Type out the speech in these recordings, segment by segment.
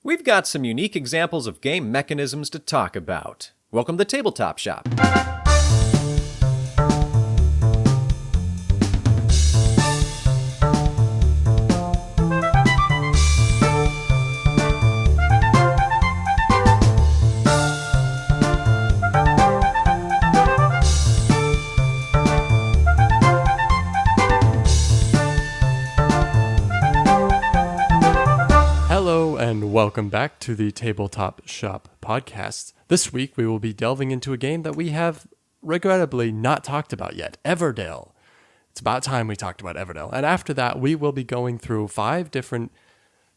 We've got some unique examples of game mechanisms to talk about. Welcome to Tabletop Shop. Welcome back to the Tabletop Shop podcast. This week we will be delving into a game that we have regrettably not talked about yet, Everdell. It's about time we talked about Everdell. And after that, we will be going through 5 different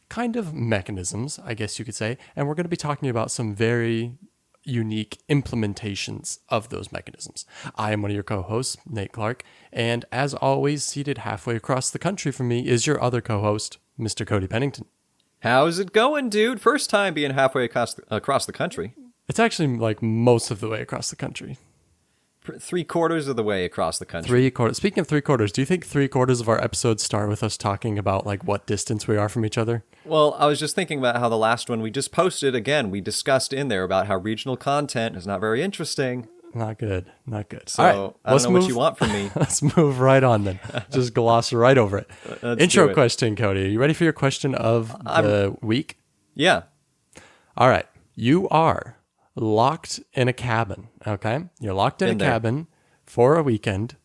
kind of mechanisms, I guess you could say, and we're going to be talking about some very unique implementations of those mechanisms. I am one of your co-hosts, Nate Clark, and as always, seated halfway across the country from me is your other co-host, Mr. Cody Pennington. How's it going, dude? First time being halfway across the country. It's actually like most of the way across the country. 3/4 of the way across the country. 3/4. Speaking of 3/4, do you think 3/4 of our episodes start with us talking about like what distance we are from each other? Well, I was just thinking about how the last one we just posted, again, we discussed in there about how regional content is not very interesting. Not good. Not good. So, all right, I don't know what you want from me. Let's move right on then. Just gloss right over it. Intro question, Cody. Are you ready for your question of the week? Yeah. All right. You are locked in a cabin, okay? You're locked in a cabin for a weekend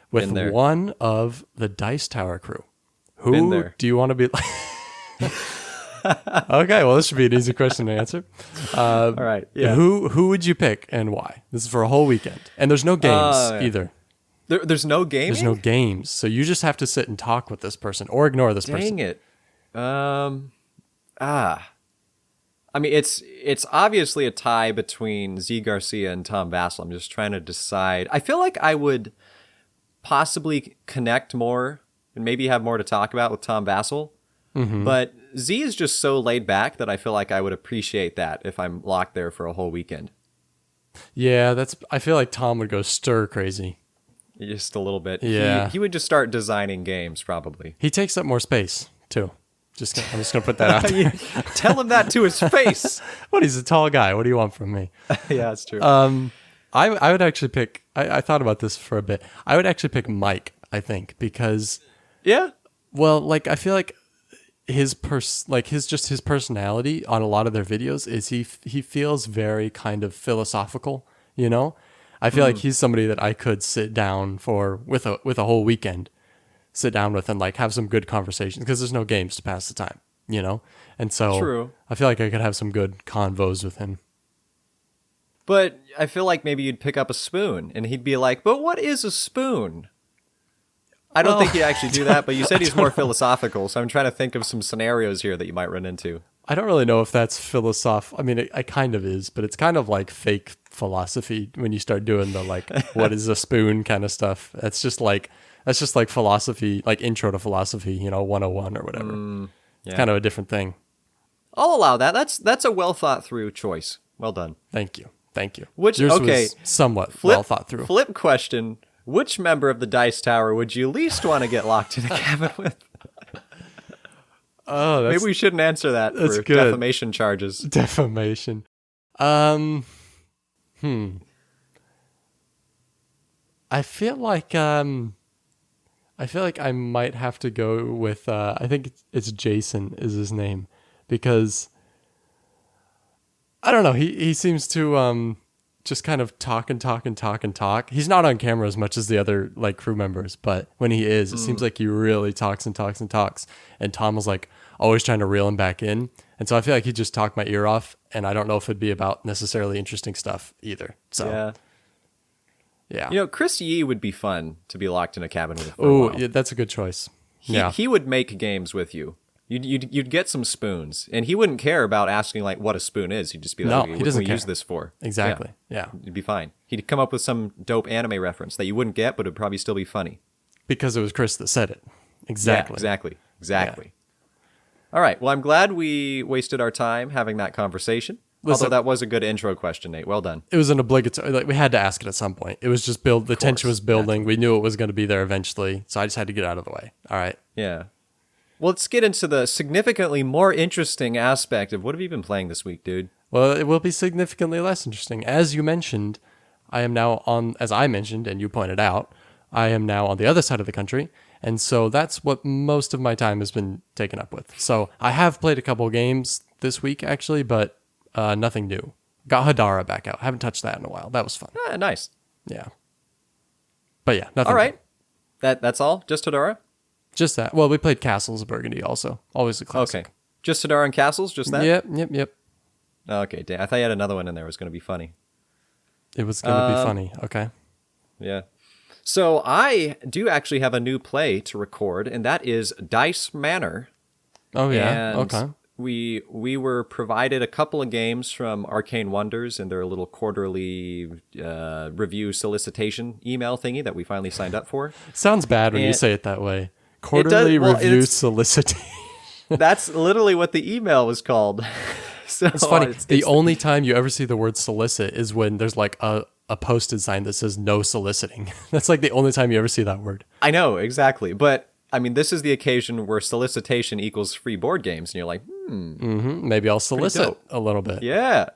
with one of the Dice Tower crew. Who do you want to be like? Okay, well, this should be an easy question to answer. All right. Yeah. Who would you pick and why? This is for a whole weekend. And there's no games either. There's no gaming? There's no games. So you just have to sit and talk with this person or ignore this person. Dang it. I mean, it's obviously a tie between Z Garcia and Tom Vassell. I'm just trying to decide. I feel like I would possibly connect more and maybe have more to talk about with Tom Vassell. Mm-hmm. But Z is just so laid back that I feel like I would appreciate that if I'm locked there for a whole weekend. Yeah, I feel like Tom would go stir crazy. Just a little bit. Yeah. He would just start designing games, probably. He takes up more space, too. I'm just going to put that out there. Tell him that to his face. What? He's a tall guy. What do you want from me? Yeah, that's true. I would actually pick... I thought about this for a bit. I would actually pick Mike, I think, because... Yeah? Well, like, I feel like... his personality on a lot of their videos is he feels very kind of philosophical, you know? I feel like he's somebody that I could sit down with a whole weekend, sit down with and like have some good conversations because there's no games to pass the time, you know? And so True. I feel like I could have some good convos with him. But I feel like maybe you'd pick up a spoon and he'd be like, but what is a spoon? I don't think he'd actually do that, but you said he's more philosophical, so I'm trying to think of some scenarios here that you might run into. I don't really know if that's philosophical. I mean, it kind of is, but it's kind of like fake philosophy when you start doing the like, what is a spoon kind of stuff. That's just like philosophy, like intro to philosophy, 101 or whatever. Yeah. It's kind of a different thing. I'll allow that. That's a well thought through choice. Well done. Thank you. Yours was somewhat well thought through. Flip question. Which member of the Dice Tower would you least want to get locked in a cabin with? Oh, maybe we shouldn't answer that for good. Defamation charges. Defamation. I feel like I might have to go with I think it's Jason is his name because I don't know, he seems to just kind of talk. He's not on camera as much as the other like crew members, but when he is, it seems like he really talks. And Tom was like always trying to reel him back in. And so I feel like he'd just talk my ear off, and I don't know if it'd be about necessarily interesting stuff either. So yeah. Chris Yee would be fun to be locked in a cabin with. Oh, yeah, that's a good choice. He would make games with you. You'd get some spoons, and he wouldn't care about asking like what a spoon is. He'd just be like, he "What doesn't can we care. use this for?" Exactly. Yeah. It'd be fine. He'd come up with some dope anime reference that you wouldn't get, but it'd probably still be funny. Because it was Chris that said it. Exactly. Yeah, exactly. All right. Well, I'm glad we wasted our time having that conversation. Although that was a good intro question, Nate. Well done. It was an obligatory. Like, we had to ask it at some point. It was just the tension was building. We knew it was going to be there eventually, so I just had to get out of the way. All right. Yeah. Well, let's get into the significantly more interesting aspect of what have you been playing this week, dude? Well, it will be significantly less interesting. As you mentioned, I am now on, as I mentioned and you pointed out, I am now on the other side of the country. And so that's what most of my time has been taken up with. So I have played a couple games this week, actually, but nothing new. Got Hadara back out. Haven't touched that in a while. That was fun. Ah, nice. Yeah. But yeah, nothing All right. new. That's all? Just Hadara? Just that. Well, we played Castles of Burgundy also. Always a classic. Okay. Just Hadara and Castles? Just that? Yep. Okay, damn. I thought you had another one in there. It was going to be funny. It was going to be funny. Okay. Yeah. So I do actually have a new play to record, and that is Dice Manor. Oh, yeah. And Okay. we were provided a couple of games from Arcane Wonders in their little quarterly review solicitation email thingy that we finally signed up for. Sounds bad when you And- say it that way. Quarterly well, review it's- solicitation. That's literally what the email was called. So It's funny. The it's- only time you ever see the word solicit is when there's like a posted sign that says no soliciting. That's like the only time you ever see that word. I know, exactly. But I mean, this is the occasion where solicitation equals free board games, and you're like, Maybe I'll solicit dope. a little bit. yeah.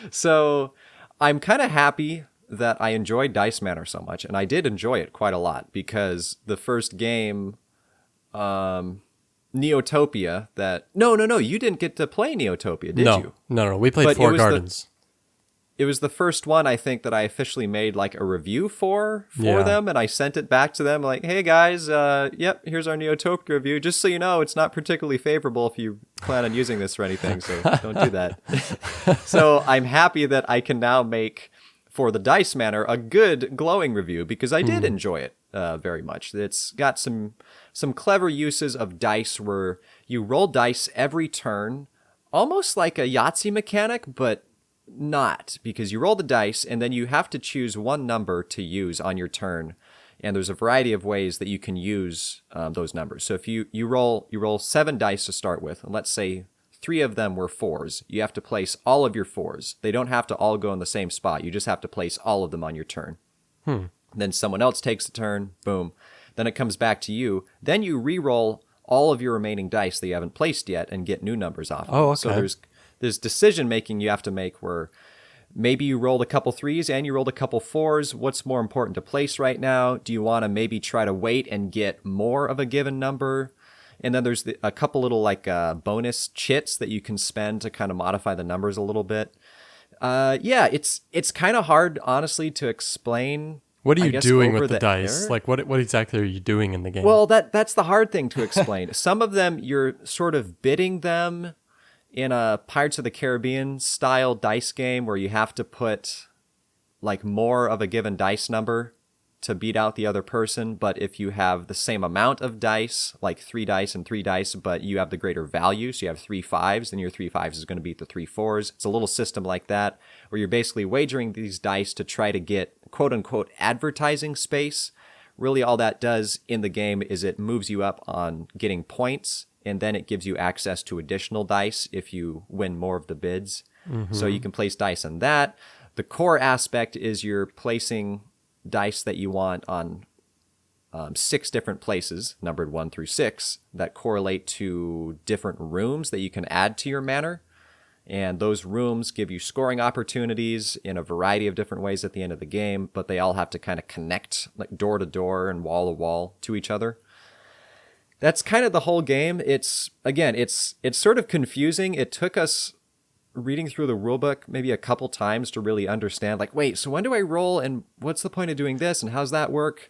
So I'm kind of happy that I enjoyed Dice Manor so much, and I did enjoy it quite a lot because the first game, Neotopia, that no, you didn't get to play Neotopia, did you? No. We played But it Four was the- Gardens. It was the first one I think that I officially made like a review for Yeah. them, and I sent it back to them like, "Hey guys, yep, here's our Neotopia review. Just so you know, it's not particularly favorable if you plan on using this or anything, so don't do that." So I'm happy that I can now make for the Dice Manor a good glowing review because I did enjoy it very much. It's got some clever uses of dice where you roll dice every turn, almost like a Yahtzee mechanic, but not, because you roll the dice and then you have to choose one number to use on your turn, and there's a variety of ways that you can use those numbers. So if you roll 7 dice to start with, and let's say 3 of them were 4s, you have to place all of your 4s. They don't have to all go in the same spot. You just have to place all of them on your turn. Then someone else takes a turn, boom. Then it comes back to you. Then you re-roll all of your remaining dice that you haven't placed yet and get new numbers off. Oh, okay. So there's decision making you have to make where maybe you rolled a couple 3s and you rolled a couple 4s. What's more important to place right now? Do you want to maybe try to wait and get more of a given number? And then there's a couple little like bonus chits that you can spend to kind of modify the numbers a little bit. Yeah, it's kind of hard, honestly, to explain. What are I you guess, doing over with the dice? air. Like, what exactly are you doing in the game? Well, that's the hard thing to explain. Some of them, you're sort of bidding them in a Pirates of the Caribbean style dice game where you have to put like more of a given dice number to beat out the other person. But if you have the same amount of dice, like 3 dice and 3 dice, but you have the greater value, so you have 3 5s, then your 3 5s is going to beat the 3 4s. It's a little system like that where you're basically wagering these dice to try to get quote unquote advertising space. Really all that does in the game is it moves you up on getting points, and then it gives you access to additional dice if you win more of the bids. So you can place dice on that. The core aspect is you're placing dice that you want on 6 different places, numbered 1 through 6, that correlate to different rooms that you can add to your manor. And those rooms give you scoring opportunities in a variety of different ways at the end of the game, but they all have to kind of connect like door to door and wall to wall to each other. That's kind of the whole game. It's sort of confusing. It took us reading through the rulebook maybe a couple times to really understand, like, wait, so when do I roll and what's the point of doing this and how's that work?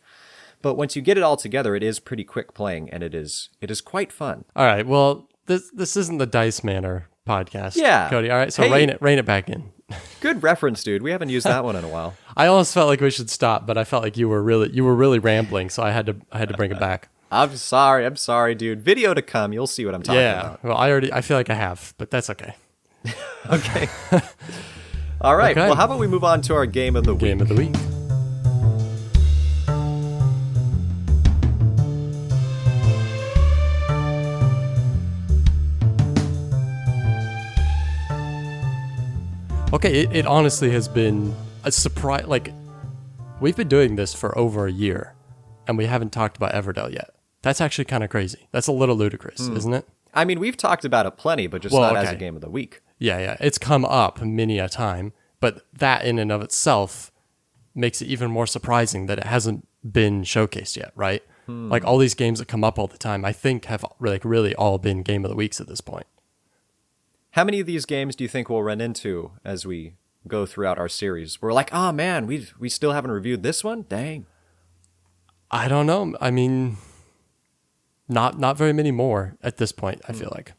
But once you get it all together, it is pretty quick playing, and it is quite fun. All right. Well, this isn't the Dice Manor podcast. Yeah. Cody. All right. So Hey. rein it back in. Good reference, dude. We haven't used that one in a while. I almost felt like we should stop, but I felt like you were really rambling, so I had to bring it back. I'm sorry, dude. Video to come. You'll see what I'm talking about. Well, I feel like I have, but that's okay. Okay. All right. Okay. Well, how about we move on to our game of the week? Game of the week. Okay, it honestly has been a surprise. Like, we've been doing this for over a year, and we haven't talked about Everdell yet. That's actually kind of crazy. That's a little ludicrous, isn't it? I mean, we've talked about it plenty, but just not as a game of the week. Yeah. It's come up many a time, but that in and of itself makes it even more surprising that it hasn't been showcased yet, right? Like all these games that come up all the time, I think have like really all been game of the weeks at this point. How many of these games do you think we'll run into as we go throughout our series? We're like, oh man, we still haven't reviewed this one? Dang. I don't know. I mean, not very many more at this point, I feel like.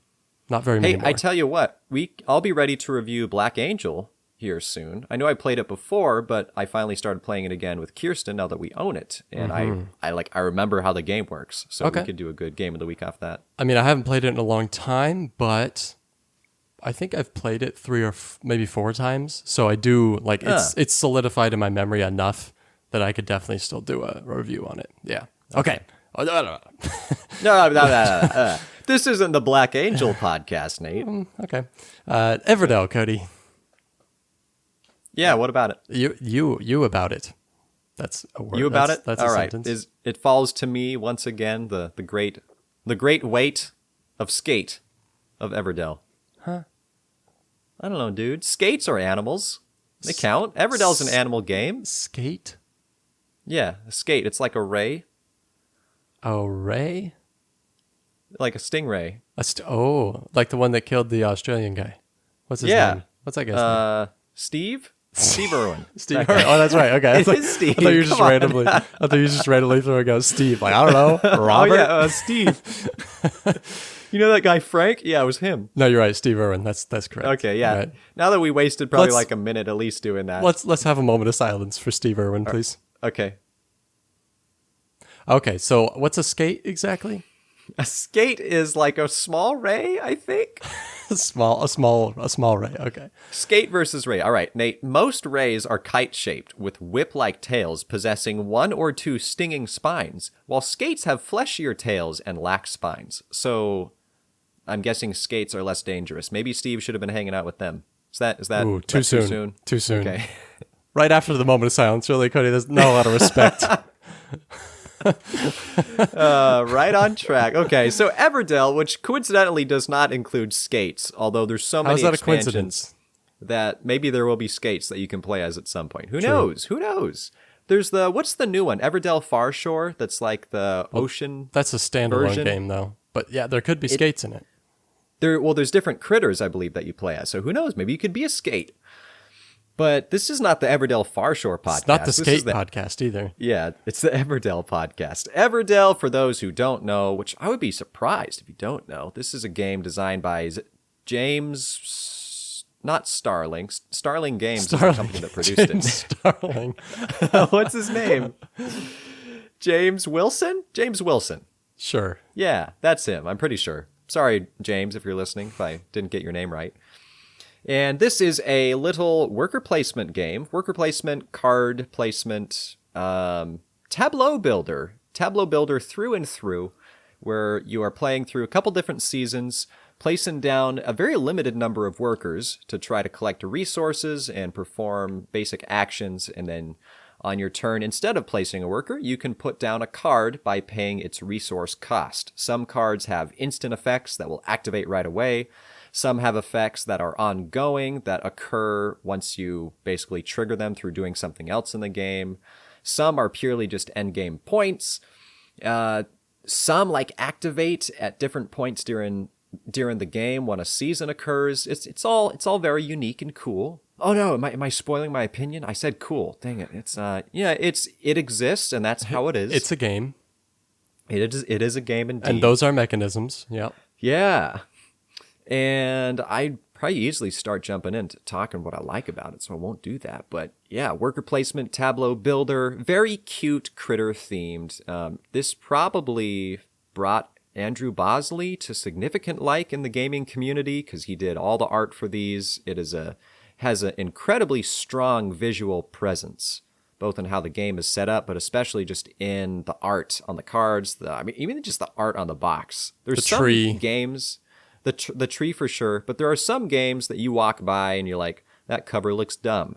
Not very many more. Hey, I tell you what, I'll be ready to review Black Angel here soon. I know I played it before, but I finally started playing it again with Kirsten now that we own it. And I remember how the game works. So we could do a good game of the week off that. I mean, I haven't played it in a long time, but I think I've played it 3 or maybe 4 times. So I do, like, it's solidified in my memory enough that I could definitely still do a review on it. Yeah. Okay. No. This isn't the Black Angel podcast, Nate. Okay. Everdell, Cody. Yeah, what about it? You about it. That's a word. You about it? That's all a right. sentence. It falls to me once again the great weight of skate of Everdell. Huh? I don't know, dude. Skates are animals. They count. Everdell's an animal game. Skate? Yeah, a skate. It's like a ray, Oh, Ray? like a stingray. Like the one that killed the Australian guy. What's his name? What's that guy's name? Steve? Steve Irwin. Steve Irwin. Oh, that's right. Okay. It is Steve. I thought you were just Come on. randomly throwing out Steve. Like, I don't know. Robert? Oh, yeah, Steve. You know that guy Frank? Yeah, it was him. No, you're right. Steve Irwin. That's correct. Okay, yeah. Right. Now that we wasted probably Let's- like a minute at least doing that. Let's have a moment of silence for Steve Irwin, please. Okay. Okay, so what's a skate exactly? A skate is like a small ray, I think. A small ray. Okay. Skate versus ray. All right, Nate. Most rays are kite-shaped with whip-like tails possessing 1 or 2 stinging spines, while skates have fleshier tails and lack spines. So I'm guessing skates are less dangerous. Maybe Steve should have been hanging out with them. Is that Ooh, is too that soon. Too soon. Okay. Right after the moment of silence, really, Cody, there's not a lot of respect. Right on track. Okay, so Everdell, which coincidentally does not include skates, although there's so many How's that a expansions coincidence? that maybe there will be skates that you can play as at some point. Who knows? Who knows? There's what's the new one? Everdell Farshore, that's like the ocean. That's a standalone version. game, though. But yeah, there could be skates in it. There's different critters, I believe, that you play as. So who knows? Maybe you could be a skate. But this is not the Everdell Farshore podcast. It's not the This is skate podcast either. Yeah, it's the Everdell podcast. Everdell, for those who don't know, which I would be surprised if you don't know, this is a game designed by James, not Starling. Starling Games is the company that produced James it. Starling. What's his name? James Wilson? James Wilson. Sure. Yeah, that's him. I'm pretty sure. Sorry, James, if you're listening, if I didn't get your name right. And this is a little worker placement game. Worker placement, card placement, tableau builder. Tableau builder through and through, where you are playing through a couple different seasons, placing down a very limited number of workers to try to collect resources and perform basic actions. And then on your turn, instead of placing a worker, you can put down a card by paying its resource cost. Some cards have instant effects that will activate right away. Some have effects that are ongoing, that occur once you basically trigger them through doing something else in the game. Some are purely just endgame points. Some like activate at different points during the game when a season occurs. It's all very unique and cool. Oh no, am I spoiling my opinion? I said cool. Dang it. It exists and that's how it is. It's a game. It is a game indeed. And those are mechanisms. Yeah. Yeah. And I'd probably easily start jumping into talking what I like about it, so I won't do that. But yeah, worker placement, tableau builder, very cute critter themed. This probably brought Andrew Bosley to significant like in the gaming community because he did all the art for these. It has an incredibly strong visual presence, both in how the game is set up, but especially just in the art on the cards. Even just the art on the box. There's some tree. games. The tree for sure, but there are some games that you walk by and you're like, that cover looks dumb.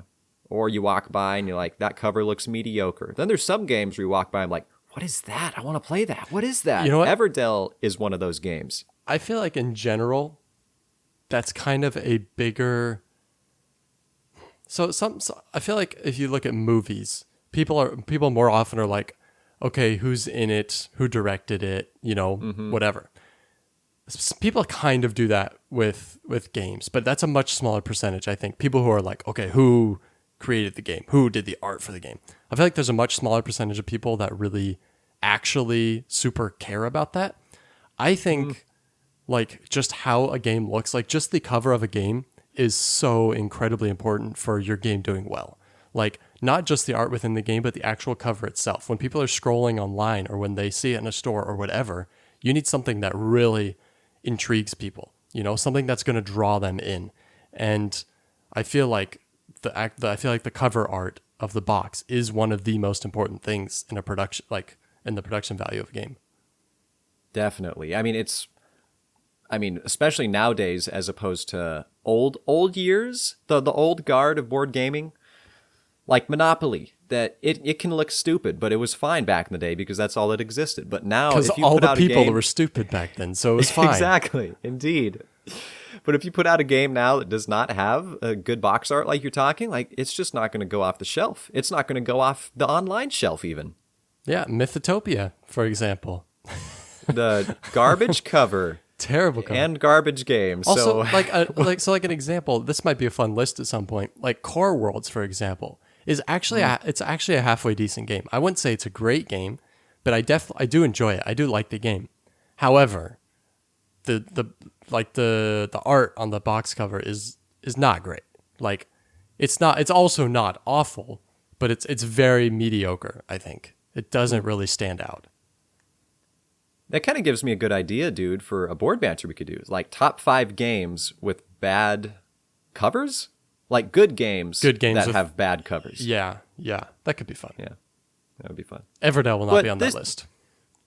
Or you walk by and you're like, that cover looks mediocre. Then there's some games where you walk by and I'm like, What is that? I want to play that. What is that? You know what? Everdell is one of those games. I feel like in general, that's kind of a bigger. So I feel like if you look at movies, people more often are like, okay, who's in it? Who directed it? Whatever. People kind of do that with games, but that's a much smaller percentage, I think. People who are like, okay, who created the game? Who did the art for the game? I feel like there's a much smaller percentage of people that really actually super care about that. I think like just how a game looks, like just the cover of a game is so incredibly important for your game doing well. Like not just the art within the game, but the actual cover itself. When people are scrolling online or when they see it in a store or whatever, you need something that really intrigues people, something that's going to draw them in. And I feel like the cover art of the box is one of the most important things in a production, like in the production value of a game. Definitely. I mean, especially nowadays, as opposed to old years, the old guard of board gaming, like Monopoly, that it can look stupid, but it was fine back in the day because that's all that existed. But now, because if you all put the out people a game, were stupid back then, so it was fine. Exactly, indeed. But if you put out a game now that does not have a good box art, like you're talking, like it's just not going to go off the shelf. It's not going to go off the online shelf, even. Yeah, Mythotopia, for example. The garbage cover. Terrible cover. And garbage game. Also, so like an example, this might be a fun list at some point. Like Core Worlds, for example, is actually it's actually a halfway decent game. I wouldn't say it's a great game, but I do enjoy it. I do like the game. However, the art on the box cover is not great. Like it's also not awful, but it's very mediocre, I think. It doesn't really stand out. That kind of gives me a good idea, dude, for a board banter we could do. Like top 5 games with bad covers? Like good games that have bad covers. Yeah. That could be fun. Yeah, that would be fun. Everdell will not be on that list.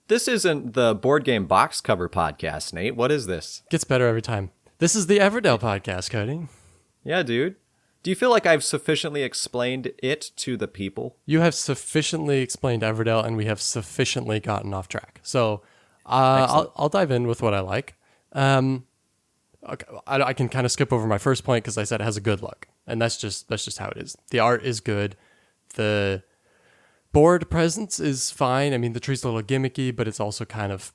This isn't the board game box cover podcast, Nate. What is this? Gets better every time. This is the Everdell podcast, Cody. Yeah, dude. Do you feel like I've sufficiently explained it to the people? You have sufficiently explained Everdell, and we have sufficiently gotten off track. So I'll dive in with what I like. Okay, I can kind of skip over my first point because I said it has a good look, and that's just how it is. The art is good. The board presence is fine. I mean, the tree's a little gimmicky, but it's also kind of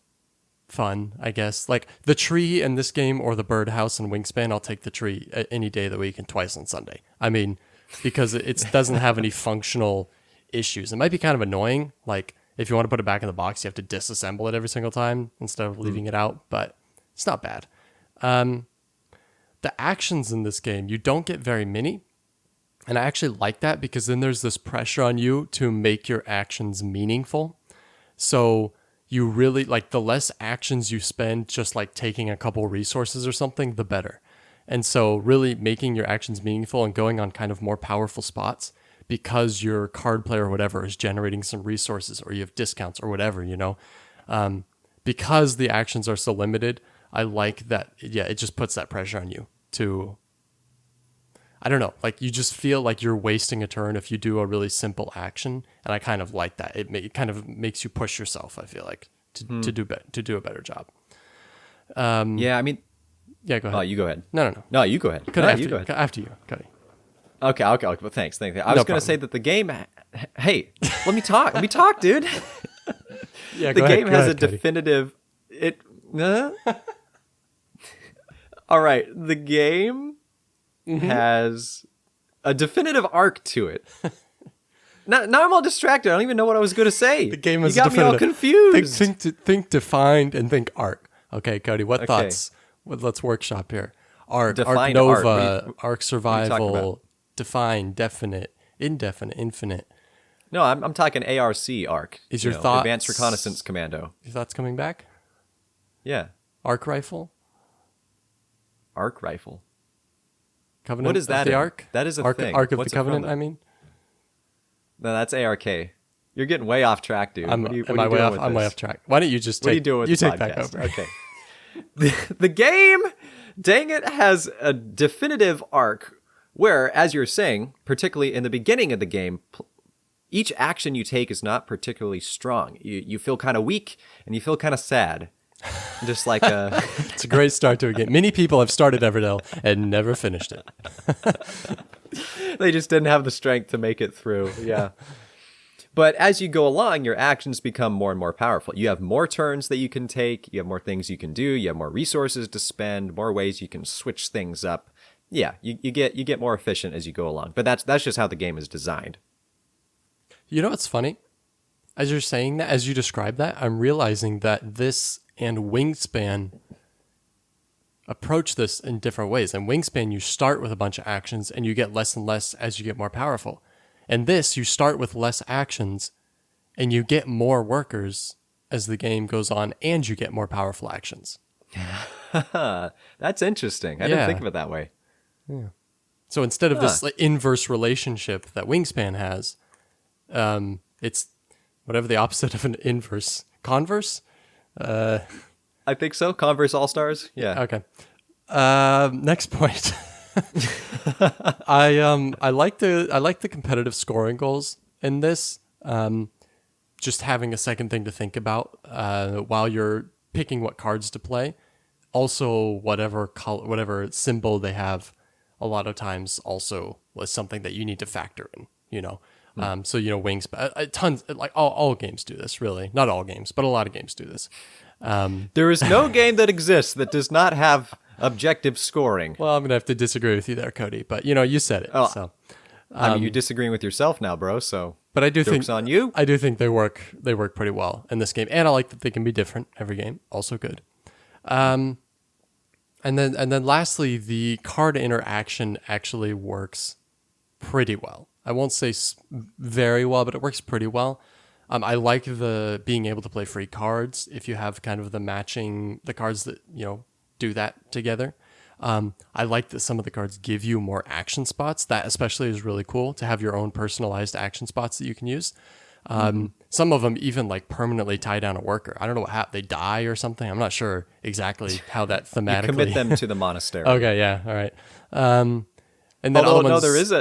fun, I guess. Like the tree in this game or the birdhouse and Wingspan, I'll take the tree any day of the week and twice on Sunday. I mean, because it doesn't have any functional issues. It might be kind of annoying. Like if you want to put it back in the box, you have to disassemble it every single time instead of leaving it out, but it's not bad. The actions in this game, you don't get very many. And I actually like that because then there's this pressure on you to make your actions meaningful. So you really, like, the less actions you spend just like taking a couple resources or something, the better. And so really making your actions meaningful and going on kind of more powerful spots because your card player or whatever is generating some resources or you have discounts or whatever, because the actions are so limited, I like that. Yeah, it just puts that pressure on you to, I don't know, like you just feel like you're wasting a turn if you do a really simple action, and I kind of like that. It kind of makes you push yourself. I feel like to do a better job. Yeah, I mean, yeah, go ahead. Oh, you go ahead. No, you go ahead. Cody, You go ahead. After you, Cody. Okay. Well, thanks. I was going to say that the game. Hey, let me talk, dude. Yeah, the game has a Cody. definitive. All right, the game has a definitive arc to it. Now I'm all distracted. I don't even know what I was going to say. The game has you got me all confused. Think defined and think arc. Okay, Cody, what thoughts? Let's workshop here. Arc, Define Arc Nova, art. Arc Survival, define, definite, indefinite, infinite. No, I'm talking ARC arc. Is your thoughts Advanced Reconnaissance Commando? Your thoughts coming back? Yeah. Arc rifle. Arc rifle. Covenant. What is that? The Arc. That is a Arc, thing. Arc of What's the Covenant. I mean. No, that's ARK. You're getting way off track, dude. I'm way off track. Why don't you just take? What are you doing with you the take back podcast? over? Okay. The game, dang it, has a definitive arc where, as you're saying, particularly in the beginning of the game, each action you take is not particularly strong. You feel kind of weak and you feel kind of sad. Just like a... It's a great start to a game. Many people have started Everdell and never finished it. They just didn't have the strength to make it through. Yeah. But as you go along, your actions become more and more powerful. You have more turns that you can take. You have more things you can do. You have more resources to spend, more ways you can switch things up. Yeah, you get more efficient as you go along. But that's just how the game is designed. You know what's funny? As you're saying that, as you describe that, I'm realizing that this and Wingspan approach this in different ways. In Wingspan, you start with a bunch of actions and you get less and less as you get more powerful. And this, you start with less actions and you get more workers as the game goes on and you get more powerful actions. That's interesting. I didn't think of it that way. Yeah. So instead of this inverse relationship that Wingspan has, it's whatever the opposite of an inverse. Converse? I think so. Converse All-Stars? Yeah. Okay. Next point. I like the competitive scoring goals in this. Just having a second thing to think about while you're picking what cards to play. Also, whatever symbol they have, a lot of times also was something that you need to factor in. So wings. Tons like all games do this. Really, not all games, but a lot of games do this. There is no game that exists that does not have objective scoring. Well, I'm going to have to disagree with you there, Cody, but you said it. Oh, so you're disagreeing with yourself now, bro, so but I do joke's on you. I do think they work pretty well in this game, and I like that they can be different every game. Also good. And then lastly, the card interaction actually works pretty well. I won't say very well, but it works pretty well. I like the being able to play free cards if you have kind of the cards that do that together. I like that some of the cards give you more action spots. That especially is really cool to have your own personalized action spots that you can use. Some of them even like permanently tie down a worker. I don't know what happened. They die or something. I'm not sure exactly how that thematically. You commit them to the monastery. Okay, yeah, all right. And then there is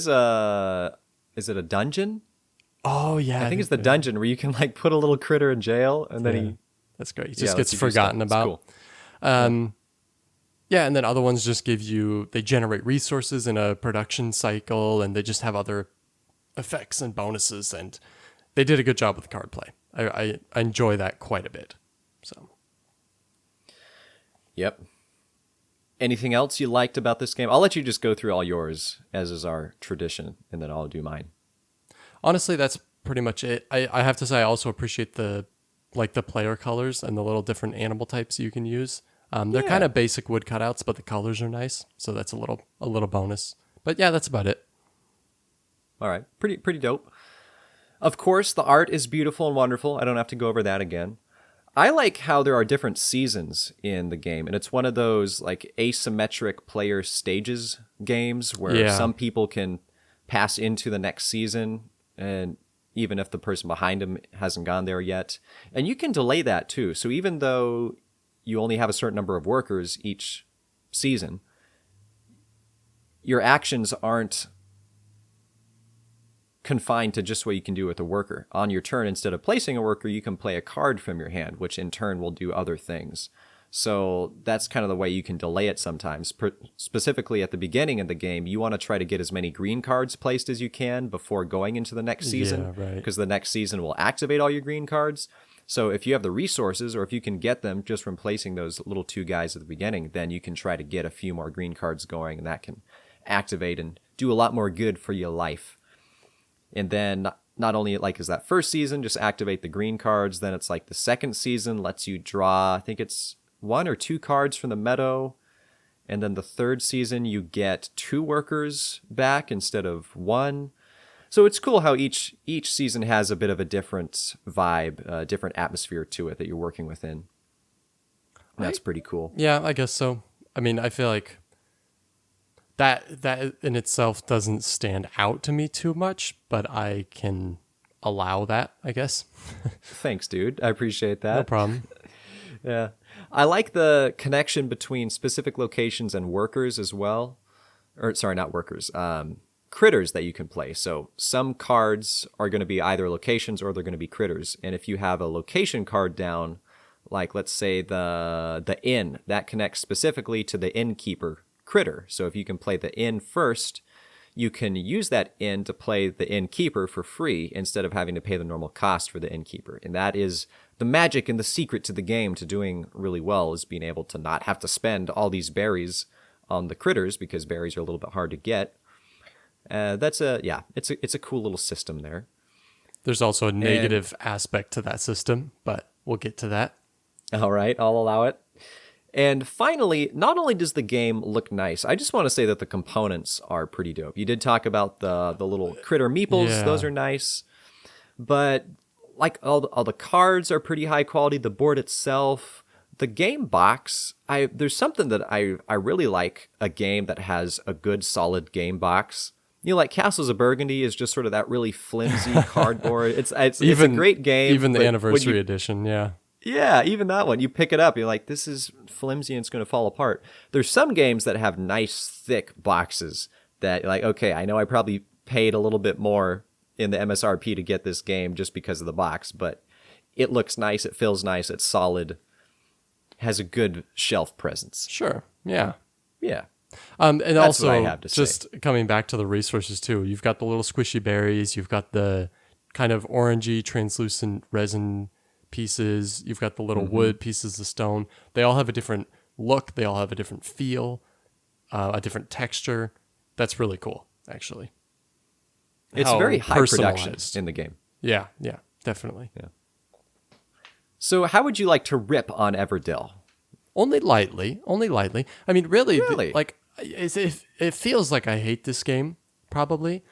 a is it a dungeon? Oh yeah, I think it's the dungeon where you can like put a little critter in jail and then that's great. He just gets forgotten about. Cool. Yeah, and then other ones just they generate resources in a production cycle, and they just have other effects and bonuses, and they did a good job with card play. I enjoy that quite a bit. So. Yep. Anything else you liked about this game? I'll let you just go through all yours, as is our tradition, and then I'll do mine. Honestly, that's pretty much it. I have to say I also appreciate the player colors and the little different animal types you can use. They're kind of basic wood cutouts, but the colors are nice, so that's a little bonus. But yeah, that's about it. All right, pretty dope. Of course, the art is beautiful and wonderful. I don't have to go over that again. I like how there are different seasons in the game, and it's one of those like asymmetric player stages games where some people can pass into the next season, and even if the person behind them hasn't gone there yet. And you can delay that too. So even though you only have a certain number of workers each season, your actions aren't confined to just what you can do with a worker. On your turn, instead of placing a worker, you can play a card from your hand, which in turn will do other things. So that's kind of the way you can delay it sometimes. Specifically at the beginning of the game, you want to try to get as many green cards placed as you can before going into the next season, because the next season will activate all your green cards. So if you have the resources, or if you can get them just from placing those little two guys at the beginning, then you can try to get a few more green cards going, and that can activate and do a lot more good for your life. And then not only like is that first season, just activate the green cards, then it's like the second season lets you draw, I think it's 1 or 2 cards from the meadow. And then the third season, you get 2 workers back instead of 1. So it's cool how each season has a bit of a different vibe, different atmosphere to it that you're working within. And that's pretty cool. Yeah, I guess so. I mean, I feel like that in itself doesn't stand out to me too much, but I can allow that, I guess. Thanks, dude. I appreciate that. No problem. Yeah. I like the connection between specific locations and workers as well. Or, sorry, not workers. critters that you can play. So some cards are going to be either locations or they're going to be critters. And if you have a location card down, like let's say the inn, that connects specifically to the innkeeper critter. So if you can play the inn first, you can use that inn to play the innkeeper for free instead of having to pay the normal cost for the innkeeper. And that is the magic and the secret to the game to doing really well, is being able to not have to spend all these berries on the critters, because berries are a little bit hard to get. It's a cool little system there. There's also a negative aspect to that system, but we'll get to that. All right, I'll allow it. And finally, not only does the game look nice, I just want to say that the components are pretty dope. You did talk about the little critter meeples. Yeah. Those are nice. But like all the cards are pretty high quality. The board itself, the game box, there's something that I really like, a game that has a good solid game box. You know, like Castles of Burgundy is just sort of that really flimsy cardboard. It's a great game. Even the anniversary edition, yeah. Yeah, even that one. You pick it up, you're like, this is flimsy and it's going to fall apart. There's some games that have nice, thick boxes that, like, okay, I know I probably paid a little bit more in the MSRP to get this game just because of the box, but it looks nice, it feels nice, it's solid, has a good shelf presence. Sure, yeah. Yeah. And That's also, what I have to just coming back to the resources too, you've got the little squishy berries, you've got the kind of orangey, translucent resin pieces, you've got the little wood pieces of stone. They all have a different look, they all have a different feel, a different texture. That's really cool, actually. It's very high production in the game. Yeah, definitely. Yeah. So how would you like to rip on Everdell? Only lightly. I mean, really? Really? It feels like I hate this game, probably.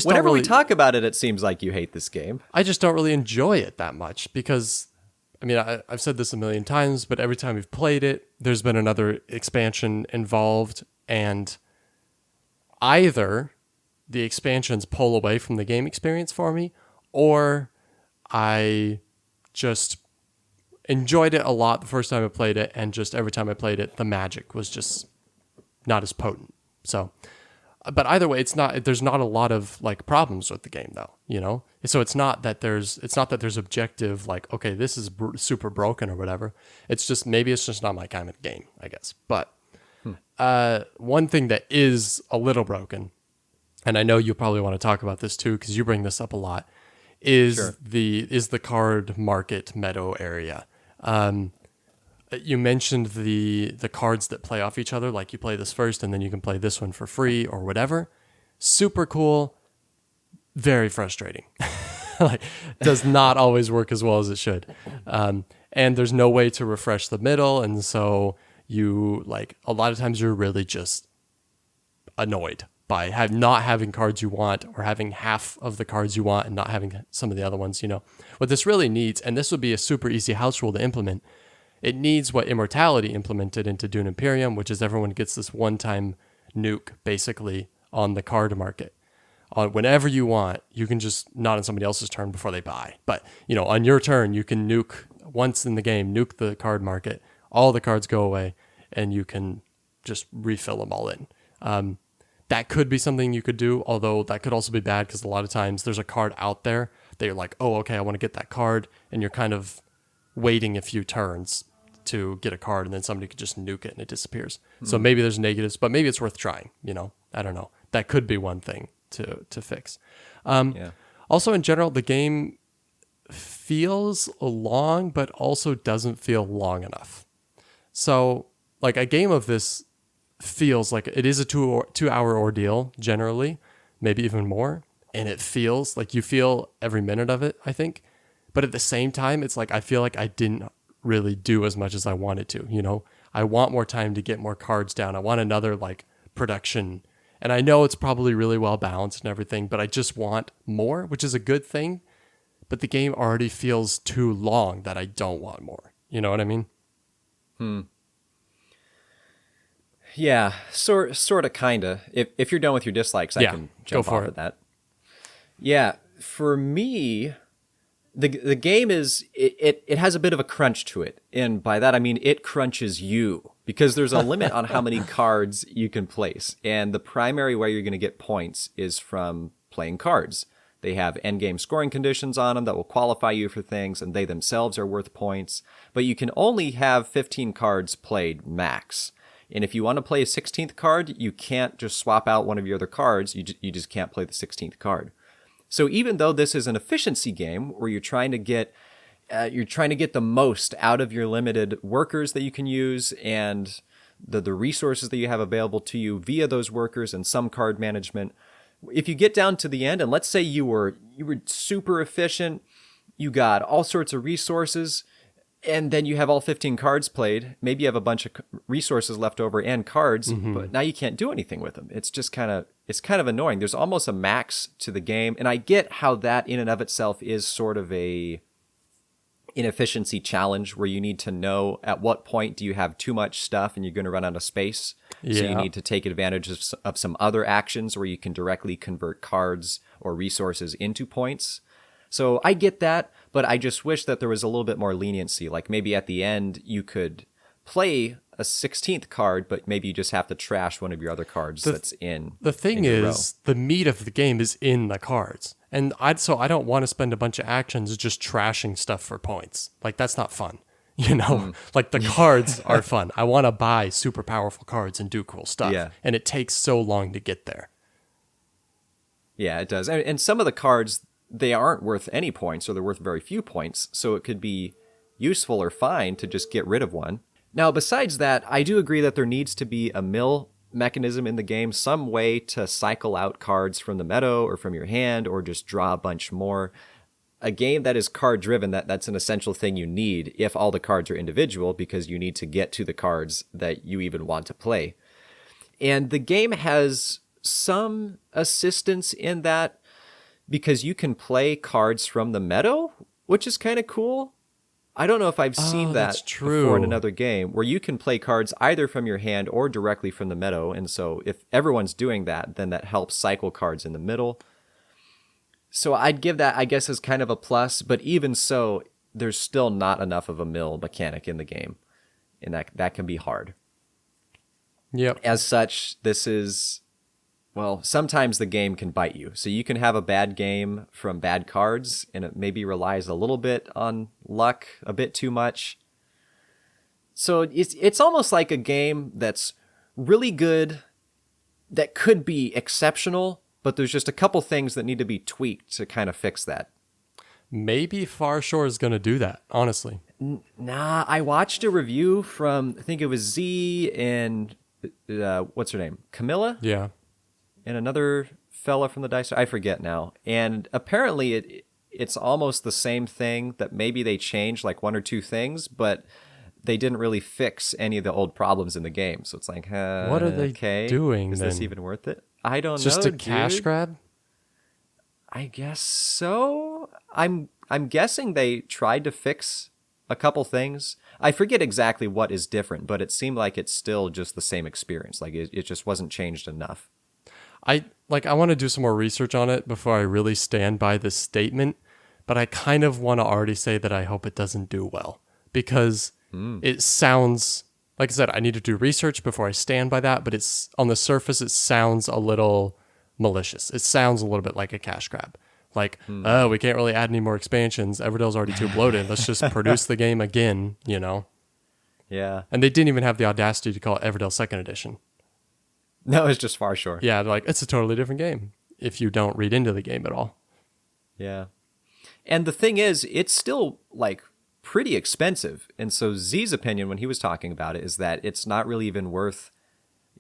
Whenever we talk about it, it seems like you hate this game. I just don't really enjoy it that much because, I mean, I've said this a million times, but every time we've played it, there's been another expansion involved, and either the expansions pull away from the game experience for me, or I just enjoyed it a lot the first time I played it, and just every time I played it, the magic was just not as potent. So, but either way, there's not a lot of like problems with the game though, you know? So it's not that there's objective, like, okay, this is super broken or whatever. It's just, maybe it's just not my kind of game, I guess. But one thing that is a little broken, and I know you'll probably want to talk about this too, because you bring this up a lot, is the card market meadow area. You mentioned the cards that play off each other, like you play this first and then you can play this one for free or whatever. Super cool, very frustrating. Like, does not always work as well as it should. And there's no way to refresh the middle, and so you, like, a lot of times you're really just annoyed by not having cards you want, or having half of the cards you want and not having some of the other ones, you know. What this really needs, and this would be a super easy house rule to implement, it needs what Immortality implemented into Dune Imperium, which is everyone gets this one-time nuke, basically, on the card market. Whenever you want, you can just, not on somebody else's turn before they buy, but, you know, on your turn, you can nuke, once in the game, nuke the card market, all the cards go away, and you can just refill them all in. That could be something you could do, although that could also be bad, because a lot of times there's a card out there that you're like, oh, okay, I want to get that card, and you're kind of waiting a few turns to get a card, and then somebody could just nuke it and it disappears. So maybe there's negatives, but maybe it's worth trying, you know? I don't know. That could be one thing to fix. Also, in general, the game feels long, but also doesn't feel long enough. So, like, a game of this feels like it is a 2-hour ordeal, generally, maybe even more, and it feels like you feel every minute of it, I think. But at the same time, it's like I feel like I didn't really do as much as I wanted to, you know? I want more time to get more cards down. I want another, like, production. And I know it's probably really well balanced and everything, but I just want more, which is a good thing. But the game already feels too long that I don't want more. You know what I mean? Yeah, sort of, kind of. If you're done with your dislikes, I can jump off of that. Yeah, for me, the game is, it has a bit of a crunch to it. And by that, I mean it crunches you, because there's a limit on how many cards you can place. And the primary way you're going to get points is from playing cards. They have endgame scoring conditions on them that will qualify you for things, and they themselves are worth points. But you can only have 15 cards played max. And if you want to play a 16th card, you can't just swap out one of your other cards. You just can't play the 16th card. So even though this is an efficiency game where you're trying to get the most out of your limited workers that you can use and the resources that you have available to you via those workers and some card management, if you get down to the end and let's say you were super efficient, you got all sorts of resources, and then you have all 15 cards played, maybe you have a bunch of resources left over and cards, but now you can't do anything with them. It's just kind of annoying. There's almost a max to the game, and I get how that in and of itself is sort of a inefficiency challenge where you need to know at what point do you have too much stuff and you're going to run out of space. Yeah. So you need to take advantage of some other actions where you can directly convert cards or resources into points. So I get that, but I just wish that there was a little bit more leniency. Like maybe at the end you could play a 16th card, but maybe you just have to trash one of your other cards that's in. The thing is, the meat of the game is in the cards. And I don't want to spend a bunch of actions just trashing stuff for points. Like, that's not fun. You know, like the cards are fun. I want to buy super powerful cards and do cool stuff. Yeah. And it takes so long to get there. Yeah, it does. And some of the cards, they aren't worth any points or they're worth very few points. So it could be useful or fine to just get rid of one. Now, besides that, I do agree that there needs to be a mill mechanism in the game, some way to cycle out cards from the meadow or from your hand or just draw a bunch more. A game that is card driven, that's an essential thing you need if all the cards are individual, because you need to get to the cards that you even want to play. And the game has some assistance in that because you can play cards from the meadow, which is kind of cool. I don't know if I've seen that before in another game where you can play cards either from your hand or directly from the meadow. And so if everyone's doing that, then that helps cycle cards in the middle. So I'd give that, I guess, as kind of a plus. But even so, there's still not enough of a mill mechanic in the game. And that can be hard. Yep. As such, this is... Well, sometimes the game can bite you. So you can have a bad game from bad cards, and it maybe relies a little bit on luck, a bit too much. So it's almost like a game that's really good, that could be exceptional, but there's just a couple things that need to be tweaked to kind of fix that. Maybe Far Shore is going to do that, honestly. Nah, I watched a review from, I think it was Z and, what's her name? Camilla? Yeah. And another fella from the Dice, I forget now. And apparently it's almost the same thing, that maybe they changed like one or two things, but they didn't really fix any of the old problems in the game. So it's like, what are they doing? Is then? This even worth it? I don't know. Just a cash grab? I guess so. I'm guessing they tried to fix a couple things. I forget exactly what is different, but it seemed like it's still just the same experience. Like it just wasn't changed enough. I want to do some more research on it before I really stand by this statement, but I kind of want to already say that I hope it doesn't do well, because it sounds, like I said, I need to do research before I stand by that, but it's on the surface, it sounds a little malicious. It sounds a little bit like a cash grab. Like, oh, we can't really add any more expansions. Everdell's already too bloated. Let's just produce the game again, you know? Yeah. And they didn't even have the audacity to call it Everdell 2nd Edition. No, it's just Far Shore. Yeah, they're like, it's a totally different game if you don't read into the game at all. Yeah. And the thing is, it's still like pretty expensive. And so Z's opinion when he was talking about it is that it's not really even worth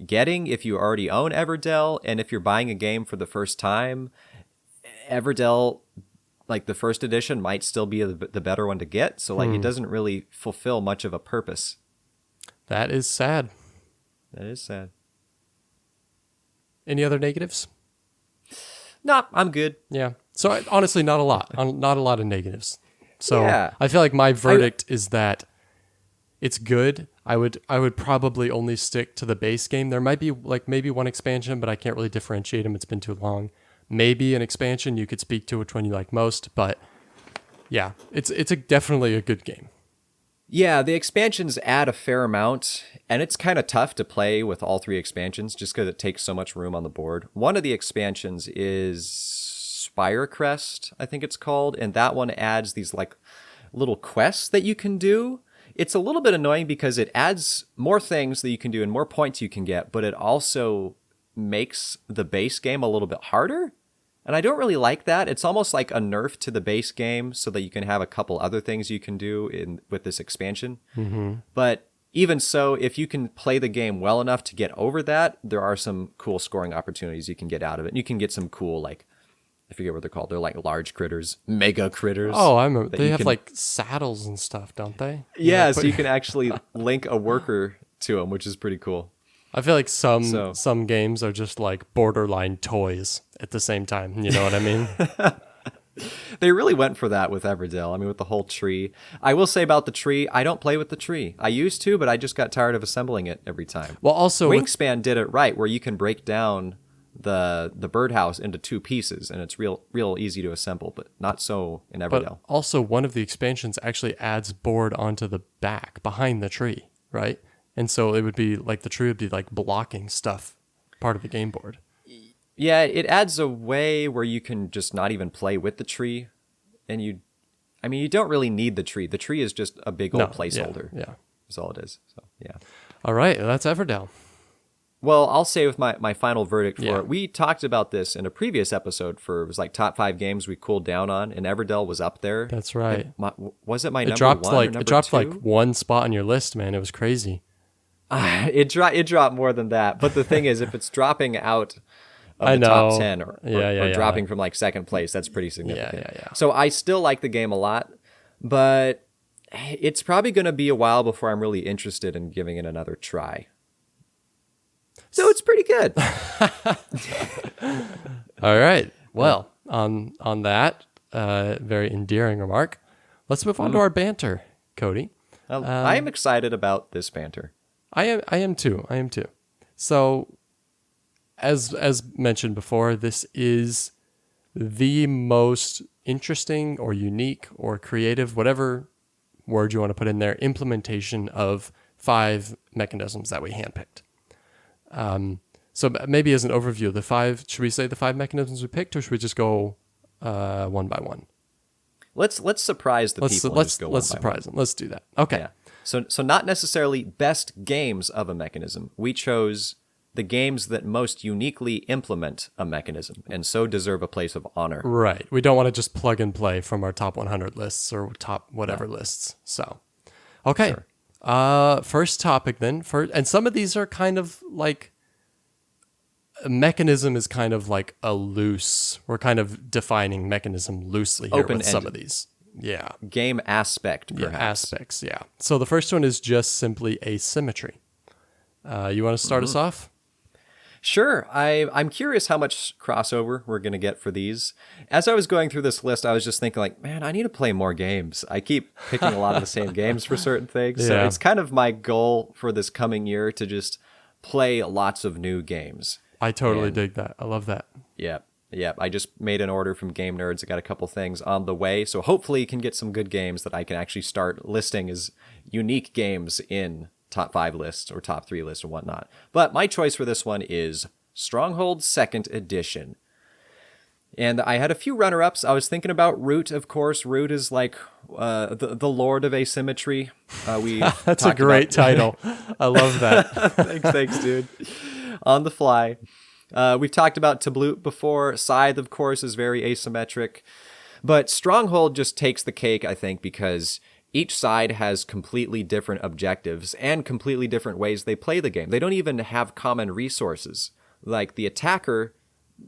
getting if you already own Everdell. And if you're buying a game for the first time, Everdell, like the first edition, might still be the better one to get. So like it doesn't really fulfill much of a purpose. That is sad. That is sad. Any other negatives? No, I'm good. Yeah. So honestly, not a lot. Not a lot of negatives. So yeah. I feel like my verdict is that it's good. I would probably only stick to the base game. There might be like maybe one expansion, but I can't really differentiate them. It's been too long. Maybe an expansion you could speak to which one you like most, but yeah, it's definitely a good game. Yeah, the expansions add a fair amount, and it's kind of tough to play with all 3 expansions just because it takes so much room on the board. One of the expansions is Spirecrest, I think it's called, and that one adds these like little quests that you can do. It's a little bit annoying because it adds more things that you can do and more points you can get, but it also makes the base game a little bit harder. And I don't really like that. It's almost like a nerf to the base game so that you can have a couple other things you can do with this expansion. Mm-hmm. But even so, if you can play the game well enough to get over that, there are some cool scoring opportunities you can get out of it. And you can get some cool, like, I forget what they're called. They're like large critters, mega critters. Oh, I remember. They have like saddles and stuff, don't they? Yeah, so you can actually link a worker to them, which is pretty cool. I feel like some games are just like borderline toys at the same time. You know what I mean? They really went for that with Everdell. I mean, with the whole tree. I will say about the tree, I don't play with the tree. I used to, but I just got tired of assembling it every time. Well, also Wingspan did it right, where you can break down the birdhouse into 2 pieces, and it's real easy to assemble, but not so in Everdell. But also, one of the expansions actually adds board onto the back behind the tree, right? And so it would be like the tree would be like blocking stuff, part of the game board. Yeah, it adds a way where you can just not even play with the tree, and you don't really need the tree. The tree is just a big old placeholder. Yeah. That's all it is. So, yeah. All right, that's Everdell. Well, I'll say with my final verdict for it, we talked about this in a previous episode it was like top 5 games we cooled down on, and Everdell was up there. That's right. Was it my number dropped 1 or number 2? It dropped like 1 spot on your list, man. It was crazy. It dropped more than that. But the thing is, if it's dropping out of the top 10 or dropping from like second place, that's pretty significant. Yeah. So I still like the game a lot, but it's probably going to be a while before I'm really interested in giving it another try. So it's pretty good. All right. Well, on that very endearing remark, let's move on to our banter, Cody. I'm excited about this banter. I am too. So, as mentioned before, this is the most interesting or unique or creative, whatever word you want to put in there, implementation of 5 mechanisms that we handpicked. So maybe as an overview of the 5, should we say the 5 mechanisms we picked, or should we just go one by one? Let's surprise the people. Let's surprise them. Let's do that. Okay. Yeah. So not necessarily best games of a mechanism. We chose the games that most uniquely implement a mechanism and so deserve a place of honor. Right. We don't want to just plug and play from our top 100 lists or top whatever lists. So, okay. Sure. First topic then. And some of these are kind of like, a mechanism is kind of like a loose, we're kind of defining mechanism loosely here with some of these. Yeah. Game aspect, perhaps. Yeah, aspects, yeah. So the first one is just simply asymmetry. You want to start us off? Sure. I'm curious how much crossover we're going to get for these. As I was going through this list, I was just thinking like, man, I need to play more games. I keep picking a lot of the same games for certain things. So it's kind of my goal for this coming year to just play lots of new games. I totally dig that. I love that. Yep. I just made an order from Game Nerds. I got a couple things on the way. So hopefully you can get some good games that I can actually start listing as unique games in top 5 lists or top 3 lists or whatnot. But my choice for this one is Stronghold 2nd Edition. And I had a few runner-ups. I was thinking about Root, of course. Root is like the Lord of Asymmetry. That's a great title. I love that. Thanks, dude. On the fly. We've talked about Tabletop before. Scythe, of course, is very asymmetric. But Stronghold just takes the cake, I think, because each side has completely different objectives and completely different ways they play the game. They don't even have common resources. Like the attacker,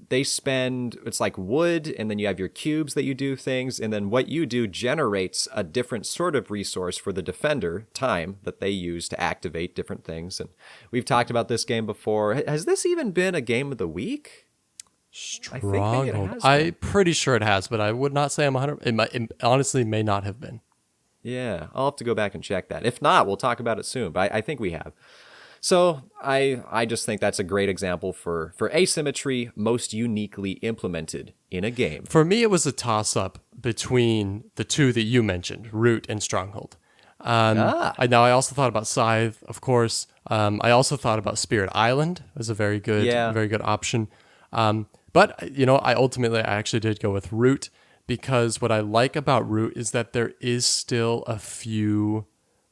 it's like wood, and then you have your cubes that you do things, and then what you do generates a different sort of resource for the defender, time, that they use to activate different things. And we've talked about this game before. Has this even been a game of the week? Stronghold. I'm pretty sure it has, but I would not say I'm 100. It honestly may not have been. Yeah, I'll have to go back and check that. If not, we'll talk about it soon, but I think we have. So I just think that's a great example for asymmetry most uniquely implemented in a game. For me, it was a toss-up between the two that you mentioned, Root and Stronghold. I also thought about Scythe, of course. I also thought about Spirit Island as a very good option. But I actually did go with Root, because what I like about Root is that there is still a few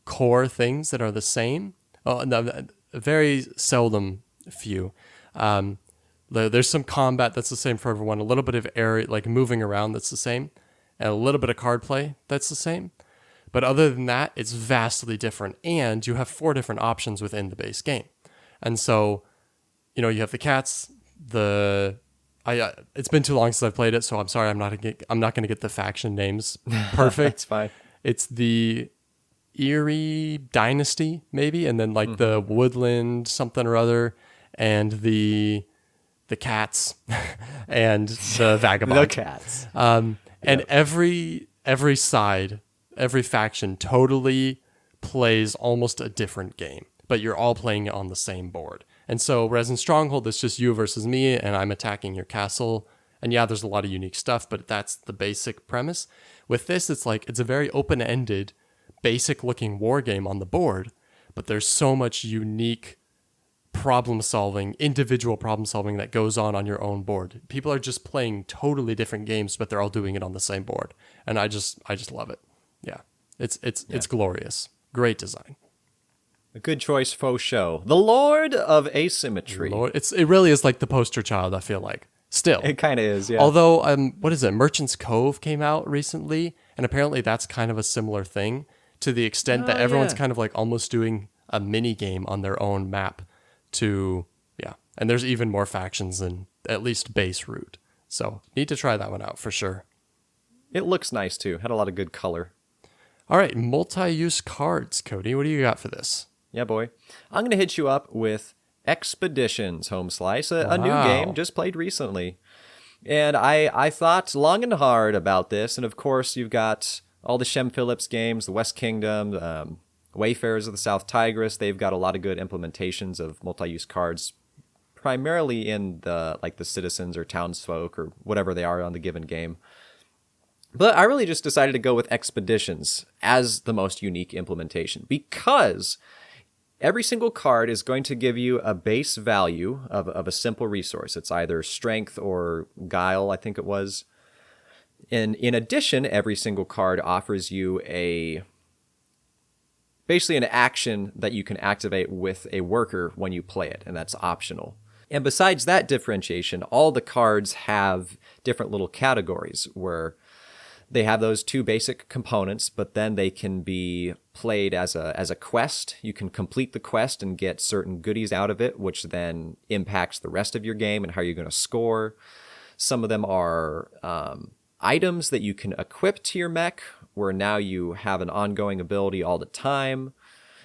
core things that are the same. Oh, no, very seldom few. There's some combat that's the same for everyone. A little bit of area, like moving around, that's the same, and a little bit of card play that's the same. But other than that, it's vastly different, and you have 4 different options within the base game. And so, you have the cats. It's been too long since I've played it, so I'm sorry. I'm not going to get the faction names perfect. It's fine. It's the Eerie Dynasty, maybe, and then the Woodland something or other, and the cats, and the Vagabond. The cats. And every side, every faction totally plays almost a different game, but you're all playing it on the same board. And so, whereas in Stronghold, it's just you versus me, and I'm attacking your castle. And yeah, there's a lot of unique stuff, but that's the basic premise. With this, it's a very open-ended, basic-looking war game on the board, but there's so much unique individual problem solving that goes on your own board. People are just playing totally different games, but they're all doing it on the same board. And I just love it. Yeah. It's glorious. Great design. A good choice, faux show. The Lord of Asymmetry. It really is like the poster child, I feel like. Still. It kind of is, yeah. Although, what is it? Merchant's Cove came out recently, and apparently that's kind of a similar thing, to the extent that everyone's kind of almost doing a mini game on their own map and there's even more factions than at least base Root. So need to try that one out for sure. It looks nice too. Had a lot of good color. All right, multi-use cards, Cody. What do you got for this? Yeah, boy. I'm going to hit you up with Expeditions, Home Slice, a new game just played recently. And I thought long and hard about this. And of course, you've got all the Shem Phillips games, the West Kingdom, Wayfarers of the South Tigris. They've got a lot of good implementations of multi-use cards, primarily in the citizens or townsfolk or whatever they are on the given game. But I really just decided to go with Expeditions as the most unique implementation, because every single card is going to give you a base value of a simple resource. It's either strength or guile, I think it was. And in addition, every single card offers you basically an action that you can activate with a worker when you play it, and that's optional. And besides that differentiation, all the cards have different little categories where they have those 2 basic components, but then they can be played as a quest. You can complete the quest and get certain goodies out of it, which then impacts the rest of your game and how you're going to score. Some of them are items that you can equip to your mech, where now you have an ongoing ability all the time,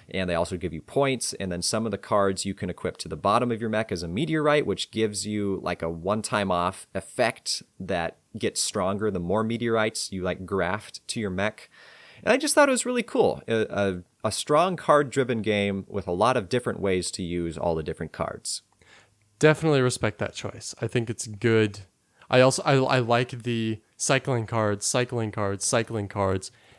and they also give you points. And then some of the cards you can equip to the bottom of your mech as a meteorite, which gives you a one-time off effect that gets stronger the more meteorites you graft to your mech. And I just thought it was really cool. A strong card-driven game with a lot of different ways to use all the different cards. Definitely respect that choice. I think it's good. I like the cycling cards,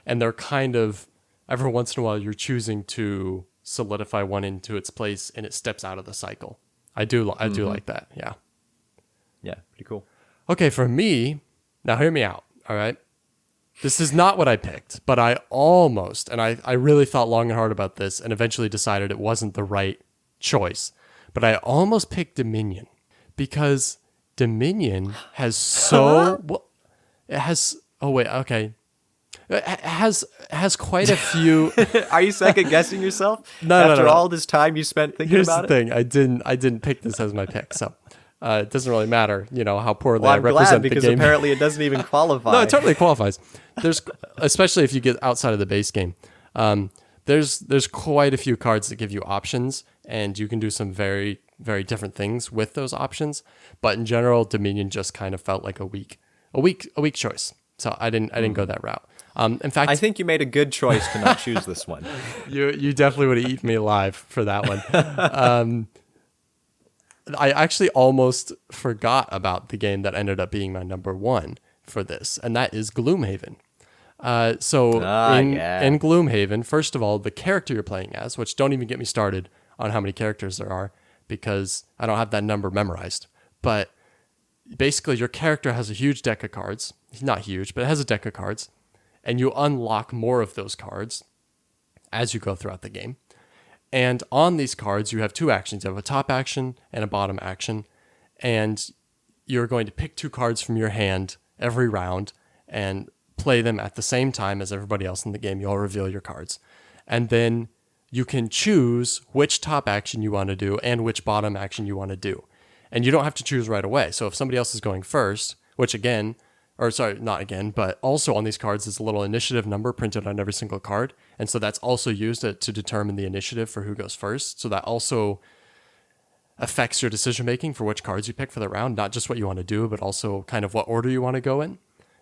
and they're kind of, every once in a while you're choosing to solidify one into its place and it steps out of the cycle. I do like that. Yeah. Yeah, pretty cool. Okay, for me, now hear me out, all right? This is not what I picked, but I almost, and I really thought long and hard about this and eventually decided it wasn't the right choice, but I almost picked Dominion, because Dominion has it has quite a few. Are you second guessing yourself? No, After all this time you spent thinking about it? Here's the thing. I didn't pick this as my pick, so it doesn't really matter, how poorly Well, I I'm represent glad, because the game. apparently it doesn't even qualify. No, it totally qualifies. There's, especially if you get outside of the base game, there's quite a few cards that give you options, and you can do some very, very different things with those options. But in general, Dominion just kind of felt like a weak choice. So I didn't go that route. In fact, I think you made a good choice to not choose this one. You definitely would have eaten me alive for that one. I actually almost forgot about the game that ended up being my number 1 for this, and that is Gloomhaven. In Gloomhaven, first of all, the character you're playing as, which don't even get me started on how many characters there are because I don't have that number memorized. But basically, your character has a huge deck of cards. Not huge, but it has a deck of cards. And you unlock more of those cards as you go throughout the game. And on these cards, you have two actions. You have a top action and a bottom action. And you're going to pick two cards from your hand every round and play them at the same time as everybody else in the game. You all reveal your cards. And then you can choose which top action you want to do and which bottom action you want to do. And you don't have to choose right away. So if somebody else is going first, which again, or sorry, not again, but also on these cards is a little initiative number printed on every single card. And so that's also used to determine the initiative for who goes first. So that also affects your decision making for which cards you pick for the round, not just what you want to do, but also kind of what order you want to go in.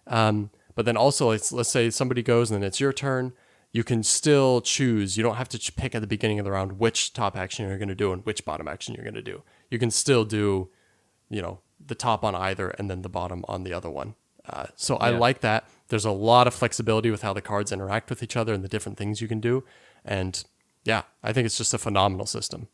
But then also, let's say somebody goes and then it's your turn. You can still choose. You don't have to pick at the beginning of the round which top action you're going to do and which bottom action you're going to do. You can still do, the top on either and then the bottom on the other one. I like that. There's a lot of flexibility with how the cards interact with each other and the different things you can do. And yeah, I think it's just a phenomenal system.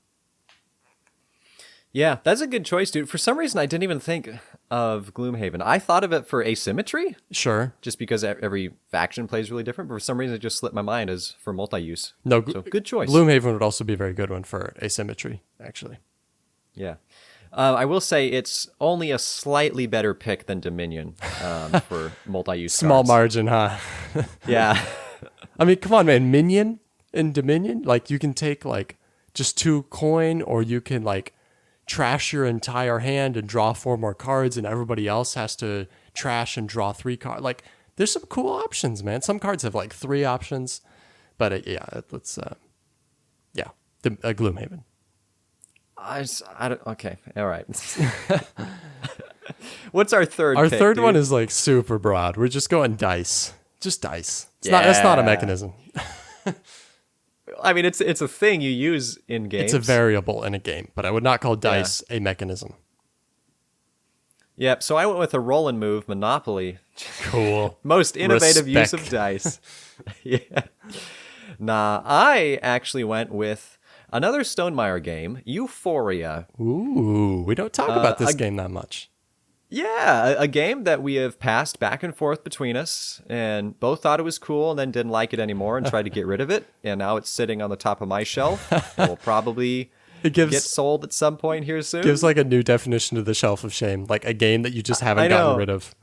Yeah, that's a good choice, dude. For some reason, I didn't even think of Gloomhaven. I thought of it for asymmetry. Sure. Just because every faction plays really different. But for some reason, it just slipped my mind as for multi-use. No, so good choice. Gloomhaven would also be a very good one for asymmetry, actually. Yeah. I will say it's only a slightly better pick than Dominion for multi-use Small cards. margin, huh? Yeah. I mean, come on, man. Minion in Dominion, you can take just 2 coin, or you can trash your entire hand and draw 4 more cards, and everybody else has to trash and draw 3 cards. There's some cool options, man. Some cards have 3 options, but let's Gloomhaven. I don't, okay, all right. What's our third? Our pick, third dude? one is super broad. We're just going dice, just dice. That's not a mechanism. I mean, it's a thing you use in games. It's a variable in a game, but I would not call dice a mechanism. Yep. So I went with a roll and move Monopoly. Cool. Most innovative use of dice. Yeah. Nah, I actually went with another Stonemeyer game, Euphoria. Ooh, we don't talk about this game that much. Yeah, a game that we have passed back and forth between us, and both thought it was cool and then didn't like it anymore and tried to get rid of it. And now it's sitting on the top of my shelf. And will probably get sold at some point here soon. Gives a new definition to the shelf of shame, a game that you just haven't gotten rid of.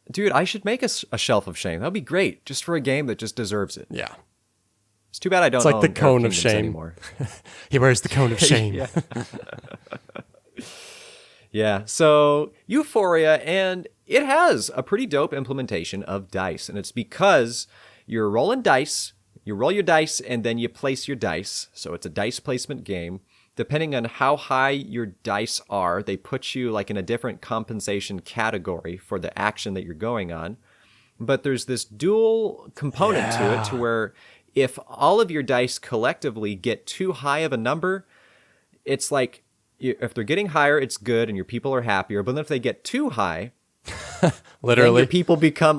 Dude, I should make a shelf of shame. That would be great, just for a game that just deserves it. Yeah. It's too bad I don't own the cone of shame anymore. He wears the cone of shame. Yeah. Yeah, so Euphoria, and it has a pretty dope implementation of dice, and it's because you're rolling dice, you roll your dice, and then you place your dice, so it's a dice placement game. Depending on how high your dice are, they put you in a different compensation category for the action that you're going on. But there's this dual component to it, to where if all of your dice collectively get too high of a number, it's if they're getting higher, it's good and your people are happier. But then if they get too high, literally, your people become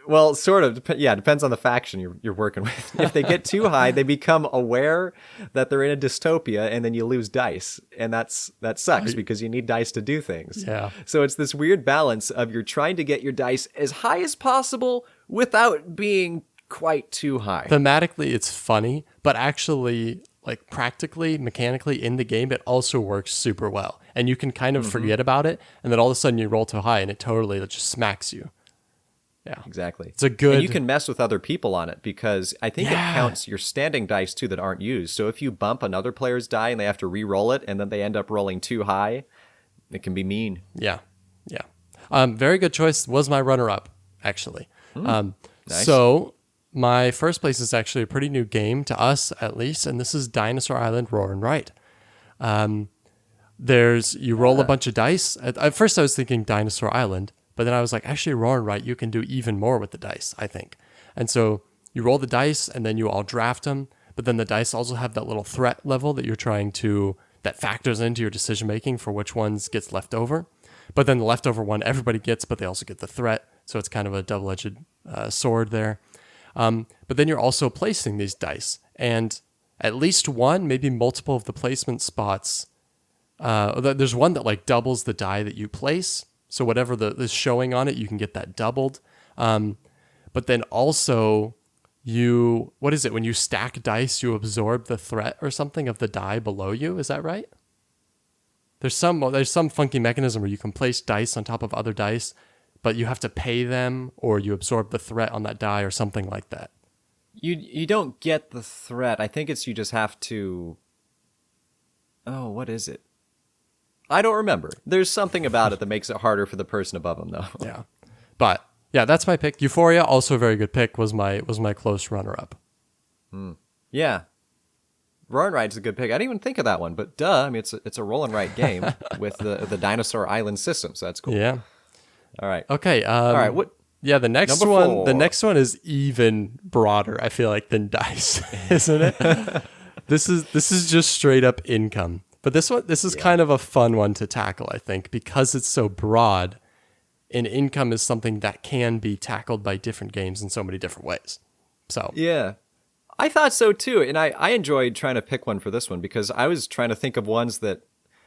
well, sort of. Yeah, depends on the faction you're working with. If they get too high, they become aware that they're in a dystopia, and then you lose dice, and that sucks because you need dice to do things. Yeah. So it's this weird balance of you're trying to get your dice as high as possible without being quite too high. Thematically, it's funny, but actually, practically, mechanically in the game, it also works super well. And you can kind of forget about it, and then all of a sudden you roll too high, and it totally just smacks you. Yeah, exactly. It's a good. And you can mess with other people on it because I think it counts your standing dice too that aren't used. So if you bump another player's die and they have to re-roll it, and then they end up rolling too high, it can be mean. Yeah. Very good choice. Was my runner-up actually. Nice. So my first place is actually a pretty new game to us, at least, and this is Dinosaur Island Roar and Write. You roll a bunch of dice. At first, I was thinking Dinosaur Island. But then I was like, actually, Roar and Write, you can do even more with the dice, I think. And so you roll the dice, and then you all draft them. But then the dice also have that little threat level that factors into your decision-making for which ones gets left over. But then the leftover one, everybody gets, but they also get the threat. So it's kind of a double-edged sword there. But then you're also placing these dice, and at least one, maybe multiple of the placement spots. There's one that like doubles the die that you place. So whatever is showing on it, you can get that doubled. But then also what is it? When you stack dice, you absorb the threat or something of the die below you. Is that right? There's some funky mechanism where you can place dice on top of other dice, but you have to pay them or you absorb the threat on that die or something like that. You don't get the threat. I think it's you just have to... Oh, what is it? I don't remember. There's something about it that makes it harder for the person above them, though. Yeah. But, yeah, that's my pick. Euphoria, also a very good pick, was my close runner-up. Yeah. Roll and Ride's a good pick. I didn't even think of that one, but duh. I mean, it's a roll and ride game with the Dinosaur Island system, so that's cool. Yeah. All right. Okay. All right. What? Yeah, the next Number one. 4. The next one is even broader, I feel like, than dice, isn't it? This is just straight up income. But this is kind of a fun one to tackle, I think, because it's so broad. And income is something that can be tackled by different games in so many different ways. So Yeah. I thought so too, and I enjoyed trying to pick one for this one because I was trying to think of ones that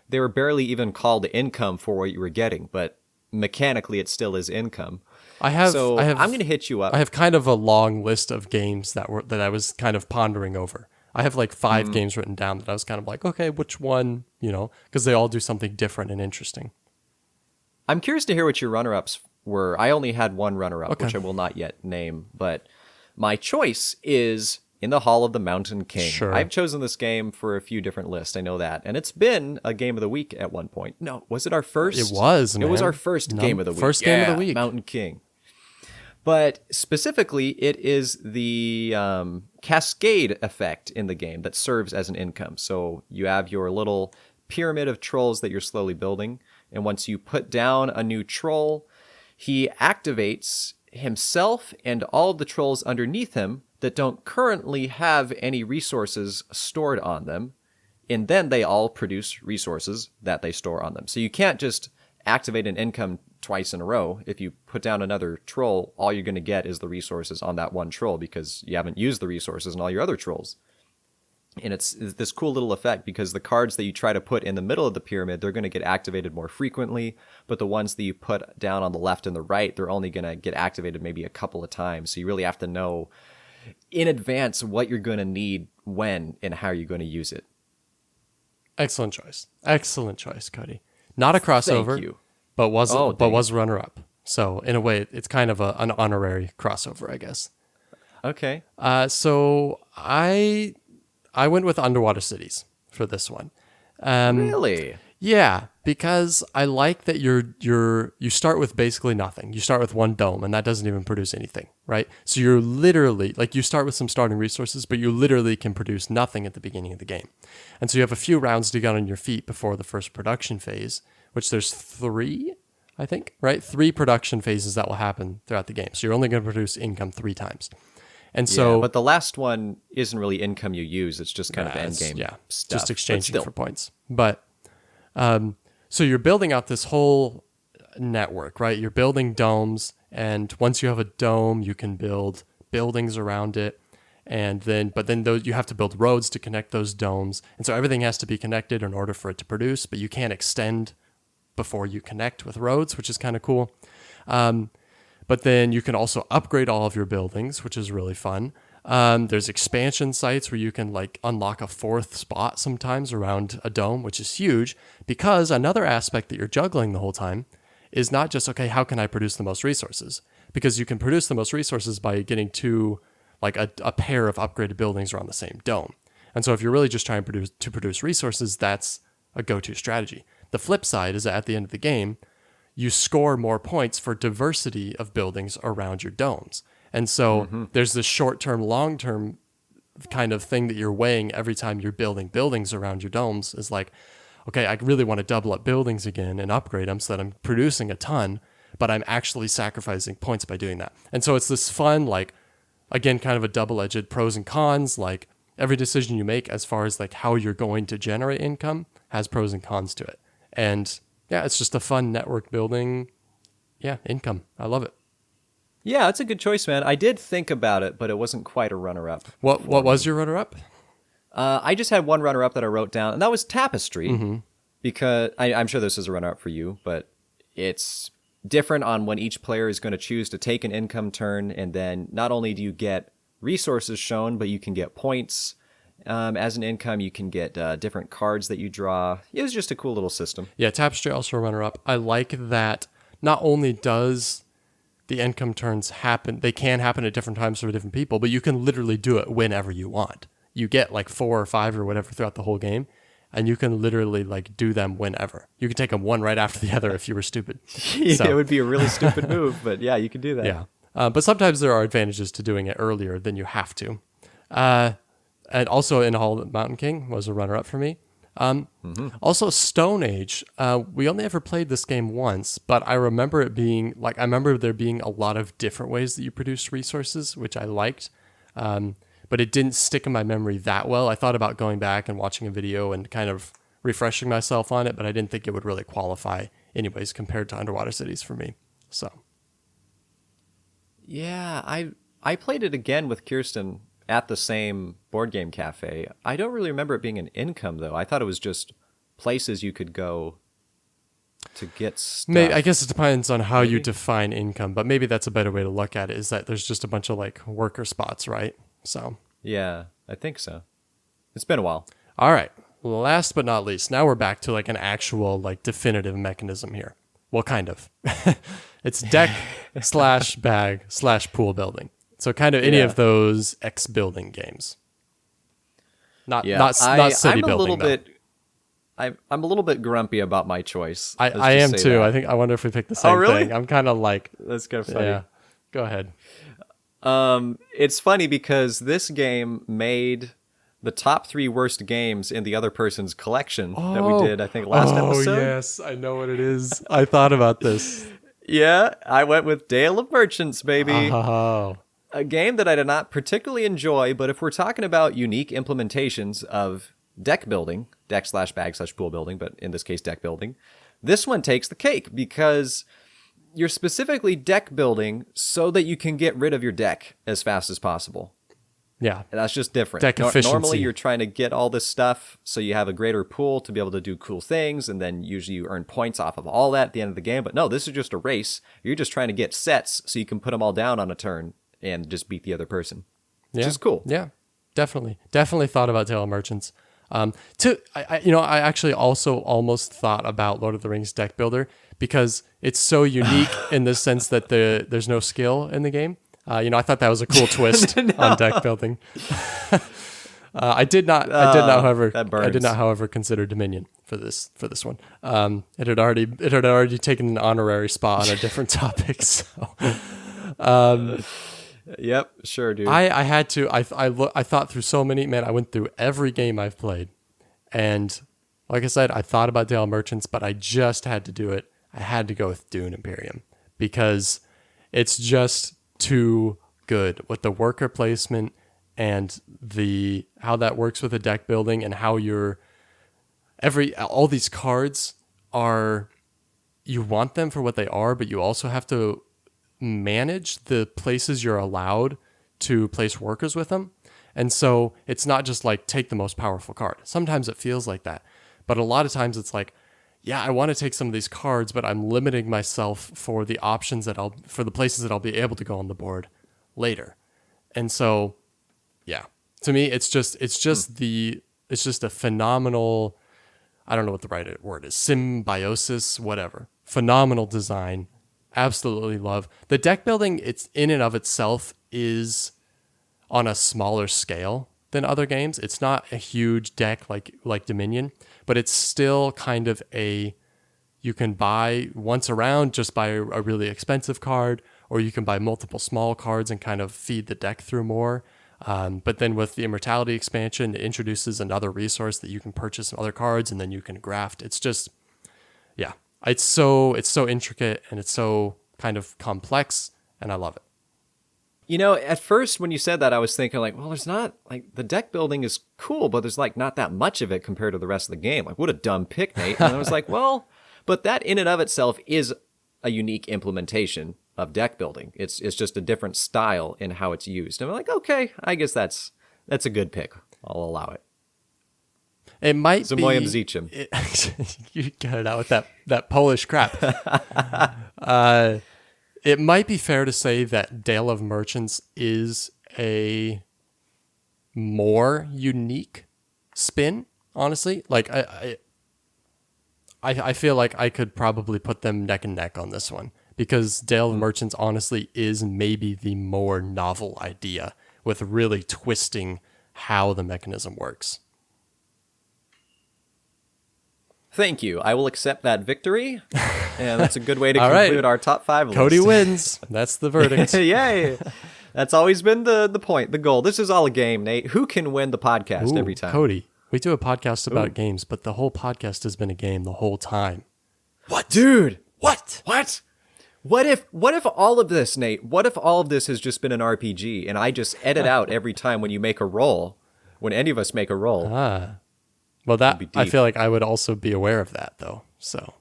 they were barely even called income for what you were getting, but mechanically it still is income. I'm going to hit you up. I have kind of a long list of games that I was kind of pondering over. I have like 5 games written down that I was kind of like, okay, which one, because they all do something different and interesting. I'm curious to hear what your runner-ups were. I only had one runner-up, Okay. which I will not yet name, but my choice is In the Hall of the Mountain King. Sure. I've chosen this game for a few different lists, I know that, and it's been a game of the week at one point. No, was it our first? It was, It man. was our first game of the week. First game of the week. Mountain King. But specifically, it is the cascade effect in the game that serves as an income. So you have your little pyramid of trolls that you're slowly building, and once you put down a new troll, he activates himself and all of the trolls underneath him that don't currently have any resources stored on them, and then they all produce resources that they store on them. So you can't just activate an income twice in a row. If you put down another troll, all you're going to get is the resources on that one troll because you haven't used the resources on all your other trolls. And it's this cool little effect because the cards that you try to put in the middle of the pyramid, they're going to get activated more frequently, but the ones that you put down on the left and the right, they're only going to get activated maybe a couple of times. So you really have to know in advance what you're going to need when and how you're going to use it. Excellent choice. Excellent choice, Cody. Not a crossover, Thank you. but was runner-up. So in a way, it's kind of an honorary crossover, I guess. Okay. So I went with Underwater Cities for this one. Really? Yeah, because I like that you start with basically nothing. You start with one dome, and that doesn't even produce anything, right? So you're literally, like, you start with some starting resources, but you literally can produce nothing at the beginning of the game. And so you have a few rounds to get on your feet before the first production phase, which there's 3, I think, right? 3 production phases that will happen throughout the game. So you're only going to produce income 3 times. And so, yeah, but the last one isn't really income you use. It's just kind of end game stuff. just exchanging But still. for points. But so you're building out this whole network, right? You're building domes, and once you have a dome, you can build buildings around it, and then you have to build roads to connect those domes, and so everything has to be connected in order for it to produce. But you can't extend before you connect with roads, which is kind of cool. But then you can also upgrade all of your buildings, which is really fun. There's expansion sites where you can like unlock a 4th spot sometimes around a dome, which is huge because another aspect that you're juggling the whole time is not just, okay, how can I produce the most resources? Because you can produce the most resources by getting a pair of upgraded buildings around the same dome. And so if you're really just trying to produce resources, that's a go-to strategy. The flip side is that at the end of the game, you score more points for diversity of buildings around your domes. And so there's this short-term, long-term kind of thing that you're weighing every time you're building buildings around your domes is like, okay, I really want to double up buildings again and upgrade them so that I'm producing a ton, but I'm actually sacrificing points by doing that. And so it's this fun, like, again, kind of a double-edged pros and cons, like every decision you make as far as like how you're going to generate income has pros and cons to it. And yeah, it's just a fun network building. Yeah, income. I love it. Yeah, that's a good choice, man. I did think about it, but it wasn't quite a runner-up. What was your runner-up? I just had one runner-up that I wrote down, and that was Tapestry. Because I'm sure this is a runner-up for you, but it's different on when each player is going to choose to take an income turn, and then not only do you get resources shown, but you can get points as an income. You can get different cards that you draw. It was just a cool little system. Yeah, Tapestry also a runner-up. I like that not only does the income turns happen, they can happen at different times for different people, but you can literally do it whenever you want. You get like 4 or 5 or whatever throughout the whole game, and you can literally like do them whenever. You can take them one right after the other if you were stupid. It would be a really stupid move, but yeah, you can do that. Yeah. But sometimes there are advantages to doing it earlier than you have to. And also in Hall of the Mountain King was a runner-up for me. Also Stone Age. We only ever played this game once, but I remember it being like, I remember there being a lot of different ways that you produce resources, which I liked. But it didn't stick in my memory that well. I thought about going back and watching a video and kind of refreshing myself on it, but I didn't think it would really qualify anyways compared to Underwater Cities for me. So. Yeah, I played it again with Kirsten at the same board game cafe. I don't really remember it being an income, though. I thought it was just places you could go to get stuff. I guess it depends on how you define income, but maybe that's a better way to look at it, is that there's just a bunch of like worker spots, right? So. Yeah, I think so. It's been a while. All right. Last but not least, now we're back to like an actual like definitive mechanism here. Well, kind of. It's deck / bag / pool building. So kind of any of those X building games. Not city building. I'm a little bit grumpy about my choice. I am too. That. I wonder if we picked the same thing. I'm kind of like, that's kind of funny. Yeah. Go ahead. It's funny because this game made the top 3 worst games in the other person's collection that we did, I think, last episode. Oh, yes. I know what it is. I thought about this. Yeah, I went with Dale of Merchants, baby. Oh. A game that I did not particularly enjoy, but if we're talking about unique implementations of deck building, deck / bag / pool building, but in this case, deck building, this one takes the cake because you're specifically deck building so that you can get rid of your deck as fast as possible. Yeah. And that's just different. Deck efficiency. Normally, you're trying to get all this stuff so you have a greater pool to be able to do cool things, and then usually you earn points off of all that at the end of the game. But no, this is just a race. You're just trying to get sets so you can put them all down on a turn and just beat the other person. Which is cool. Yeah, definitely. Definitely thought about Tale of Merchants. I actually also almost thought about Lord of the Rings Deck Builder because it's so unique in the sense that there's no skill in the game. I thought that was a cool twist on deck building. I did not, however, consider Dominion for this one. It had already taken an honorary spot on a different topic. So, yep, sure, dude. I had to. I thought through so many. Man, I went through every game I've played, and like I said, I thought about Dale Merchants, but I just had to do it. I had to go with Dune Imperium because it's just too good with the worker placement and how that works with the deck building and how all these cards are, you want them for what they are, but you also have to manage the places you're allowed to place workers with them. And so it's not just like take the most powerful card. Sometimes it feels like that, but a lot of times it's like, yeah, I want to take some of these cards, but I'm limiting myself for the options for the places that I'll be able to go on the board later. And so, yeah, to me, it's just a phenomenal, I don't know what the right word is, symbiosis, whatever. Phenomenal design. Absolutely love. The deck building, it's in and of itself is on a smaller scale than other games. It's not a huge deck like Dominion, but it's still kind of you can buy once around, just buy a really expensive card, or you can buy multiple small cards and kind of feed the deck through more. But then with the Immortality expansion, it introduces another resource that you can purchase some other cards and then you can graft. It's just, yeah, it's so intricate and it's so kind of complex, and I love it. At first when you said that, I was thinking like, well, there's not, like, the deck building is cool, but there's like not that much of it compared to the rest of the game. Like, what a dumb pick, Nate. And I was like, well, but that in and of itself is a unique implementation of deck building. It's just a different style in how it's used. And I'm like, okay, I guess that's a good pick. I'll allow it. It might Zamoyam be... Zichim. You got it out with that Polish crap. It might be fair to say that Dale of Merchants is a more unique spin, honestly. Like, I feel like I could probably put them neck and neck on this one, because Dale of Merchants honestly is maybe the more novel idea with really twisting how the mechanism works. Thank you. I will accept that victory. And that's a good way to All conclude right. our top 5 list. Cody wins. That's the verdict. Yay. That's always been the point, the goal. This is all a game, Nate. Who can win the podcast Ooh, every time? Cody, we do a podcast about games, but the whole podcast has been a game the whole time. What? Dude. What? What if all of this, Nate, what if all of this has just been an RPG and I just edit out every time when you make a roll, when any of us make a roll? Well, that be I deep. feel like I would also be aware of that, though. So,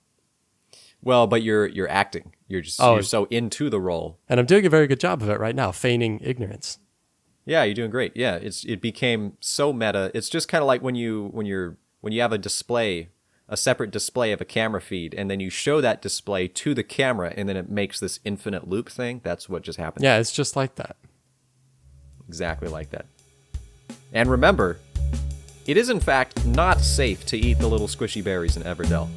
Well, but you're acting. You're so into the role. and I'm doing a very good job of it right now, feigning ignorance. Yeah, you're doing great. Yeah, it became so meta. It's just kind of like when you have a display, a separate display of a camera feed, and then you show that display to the camera, and then it makes this infinite loop thing. That's what just happened. Yeah, it's just like that. Exactly like that. And remember, it is in fact not safe to eat the little squishy berries in Everdell.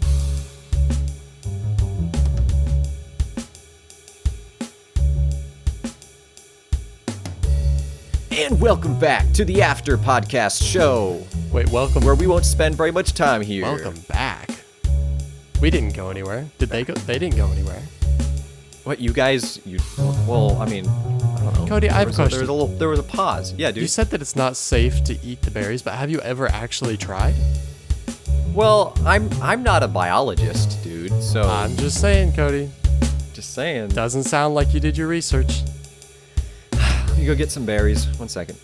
And welcome back to the After Podcast Show, Wait, welcome. where we won't spend very much time here. Welcome back. We didn't go anywhere. Did they go? They didn't go anywhere. What, you guys? Well, I mean, I don't know. Cody, I have a question. There was a pause. Yeah, dude. You said that it's not safe to eat the berries, but have you ever actually tried? Well, I'm not a biologist, dude. So I'm just saying, Cody. just saying. Doesn't sound like you did your research. You go get some berries. 1 second.